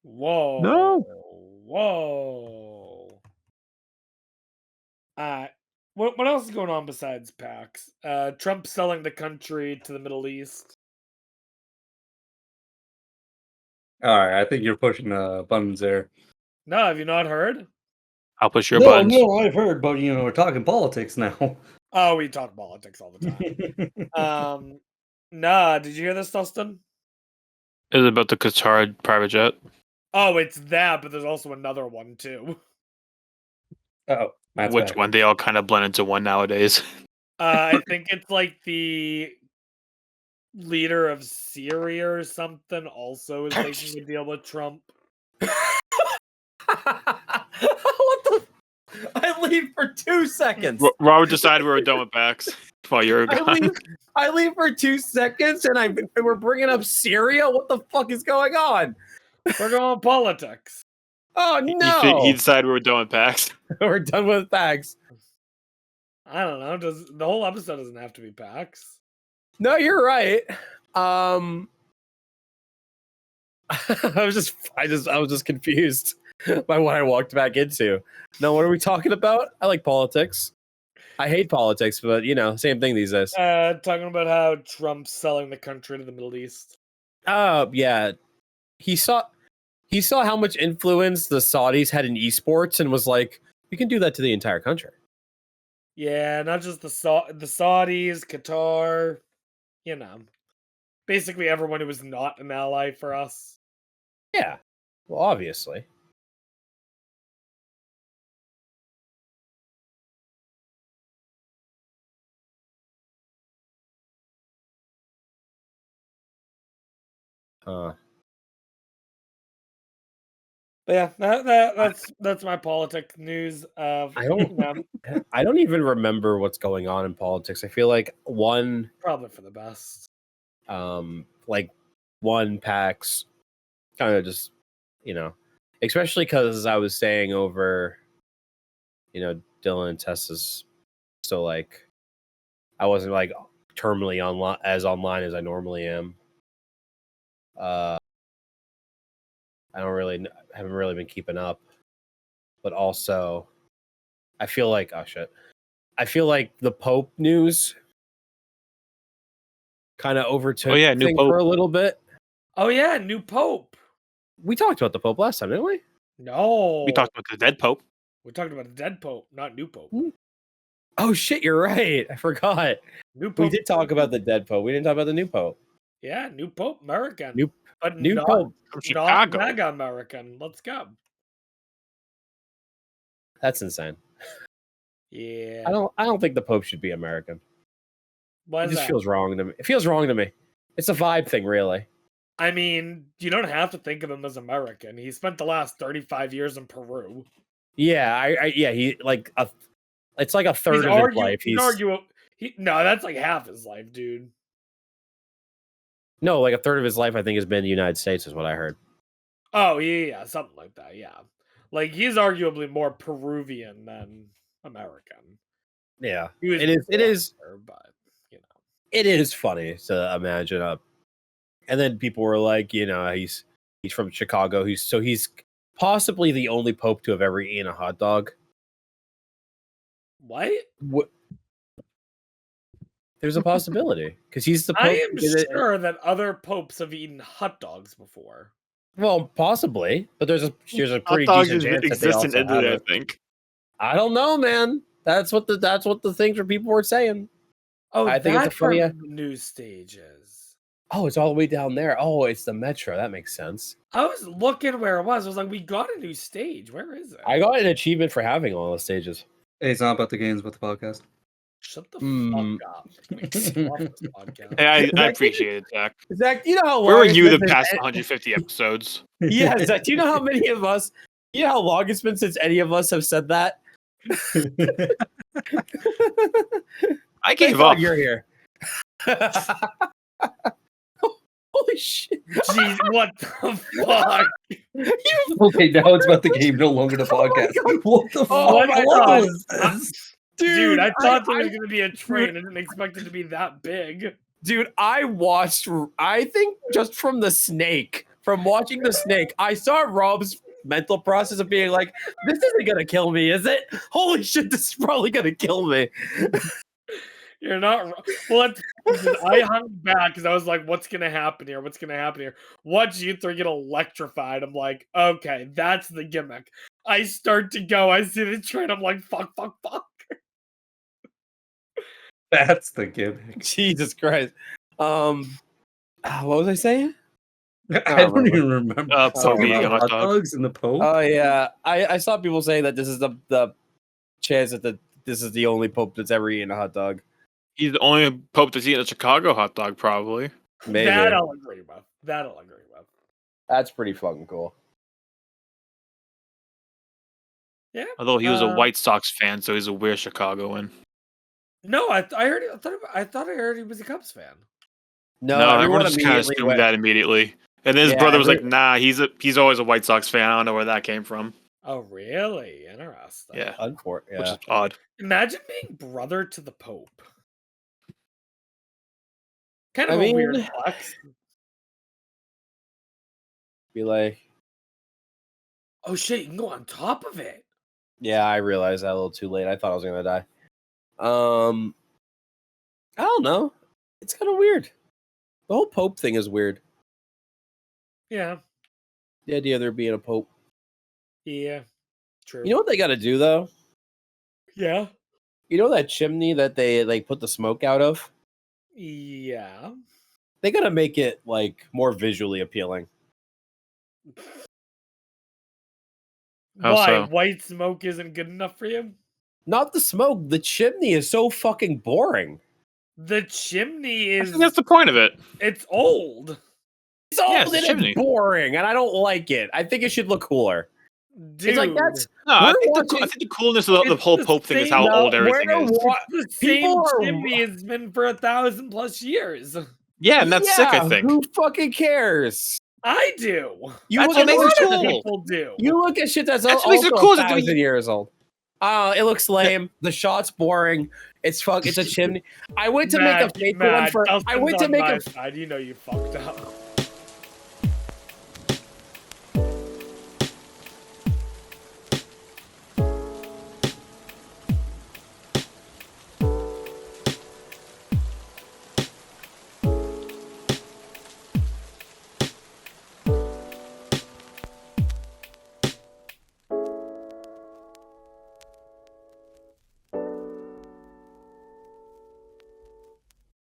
Whoa. No. Whoa. What else is going on besides PAX? Trump selling the country to the Middle East. All right, I think you're pushing buttons there. No, have you not heard? I'll push your No, buttons. no, I've heard, but we're talking politics now. Oh, we talk politics all the time. Nah, did you hear this, Dustin? Is it about the Qatar private jet? Oh, it's that, but there's also another one too. Oh, Matt's Which back. one? They all kind of blend into one nowadays. I think it's like the leader of Syria or something also is making a deal with Trump. What the? I leave for 2 seconds. Robert decided we were done with PAX while you were gone. I leave for 2 seconds, and we're bringing up Syria. What the fuck is going on? We're going politics. Oh He no! decided we were done with PAX. We're done with PAX. I don't know. Does the whole episode doesn't have to be PAX? No, you're right. I was just confused by what I walked back into. No, what are we talking about? I like politics. I hate politics, but same thing these days. Talking about how Trump's selling the country to the Middle East. Yeah. He saw how much influence the Saudis had in esports and was like, we can do that to the entire country. Yeah, not just the Saudis, Qatar, basically everyone who was not an ally for us. Yeah. Well, obviously. But yeah, that's my politic news. I don't even remember what's going on in politics. I feel like probably for the best. Like one PAX kind of just, especially because I was staying over, Dylan and Tessa's, so like I wasn't like terminally online as I normally am. I haven't really been keeping up, but also I feel like the Pope news kind of overtook new things Pope. for a little bit. Oh yeah, new Pope. We talked about the Pope last time, didn't we? No, We talked about the dead Pope. We talked about the dead Pope, not new Pope. Oh shit, you're right. I forgot. New Pope. We did talk about the dead Pope. We didn't talk about the new Pope. Yeah, new Pope, American. New not, Pope from not Chicago. MAGA American. Let's go. That's insane. Yeah. I don't think the Pope should be American. Why It is just that? feels wrong to me. It feels wrong to me. It's a vibe thing, really. I mean, you don't have to think of him as American. He spent the last 35 years in Peru. Yeah, he it's like a third of his life. No, that's like half his life, dude. No, like a third of his life, I think, has been in the United States, is what I heard. Oh, yeah, something like that, yeah. Like, he's arguably more Peruvian than American. Yeah, It is, but, it is funny to imagine and then people were like, he's from Chicago. He's possibly the only Pope to have ever eaten a hot dog. What? There's a possibility because he's the Pope. I am sure that other popes have eaten hot dogs before. Well, possibly, but there's a pretty Hot dogs decent chance that they exist also in Italy, I haven't. think. I don't know, man. That's what the things where people were saying. Oh, I think it's a funny news stages. Oh, it's all the way down there. Oh, it's the metro. That makes sense. I was looking where it was. I was like, we got a new stage. Where is it? I got an achievement for having all the stages. Hey, it's not about the games, but the podcast. Shut the fuck up. Hey, I appreciate it, Zach. Zach, you know how long where were you the past 150 episodes? Yeah, Zach, do you know how many of us? You know how long it's been since any of us have said that? I gave up. You're here. Holy shit! Jeez, what the fuck? Okay, now it's about the game, no longer the podcast. What the fuck was this? Dude, I thought there was going to be a train. I didn't expect it to be that big. Dude, I think just from watching the snake, I saw Rob's mental process of being like, this isn't going to kill me, is it? Holy shit, this is probably going to kill me. You're not wrong. Well, I hung back because I was like, what's going to happen here? What's going to happen here? Watch you three get electrified. I'm like, okay, that's the gimmick. I start to go. I see the train. I'm like, fuck. That's the gimmick. Jesus Christ. What was I saying? I don't even remember. Pope eating hot hot dog. dogs and the Pope. Oh yeah, I saw people say that this is the chance that this is the only Pope that's ever eaten a hot dog. He's the only Pope that's eaten a Chicago hot dog, probably. Maybe. That I'll agree with. That's pretty fucking cool. Yeah. Although he was a White Sox fan, so he's a weird Chicagoan. No, I thought I heard he was a Cubs fan. No, everyone just kind of assumed that immediately. And then his brother was like, "Nah, he's always a White Sox fan. I don't know where that came from." Oh, really? Interesting. Yeah, Unfortunate. which is odd. Imagine being brother to the Pope. Kind of I a weird mean- flex. Be like, Oh shit, you can go on top of it. yeah, I realized that a little too late. I thought I was gonna die. I don't know. It's kind of weird. The whole Pope thing is weird. Yeah. The idea of there being a Pope. Yeah. True. You know what they got to do though? Yeah. You know that chimney that they like put the smoke out of? Yeah. They got to make it like more visually appealing. How Why? so? White smoke isn't good enough for you? Not the smoke. The chimney is so fucking boring. The chimney I is think that's the point of it. it's old. It's old Yeah, it's a and chimney. it's boring, and I don't like it. I think it should look cooler. Dude, It's like that's No, I We're think, I watching- think the coolness of the It's whole the Pope thing is same- how No, old everything we're is. wa- the people same are- chimney has been for 1,000+ years. Yeah, and that's sick, I think. Who fucking cares? I do. You That's look what at makes those it shit Lot of that's- cool. people do. You look at shit that's That's what also makes it cool, is that 1,000 years old. It looks lame. The shot's boring. It's a chimney. I went to make a fake one for. I went to make a. Side. You know you fucked up.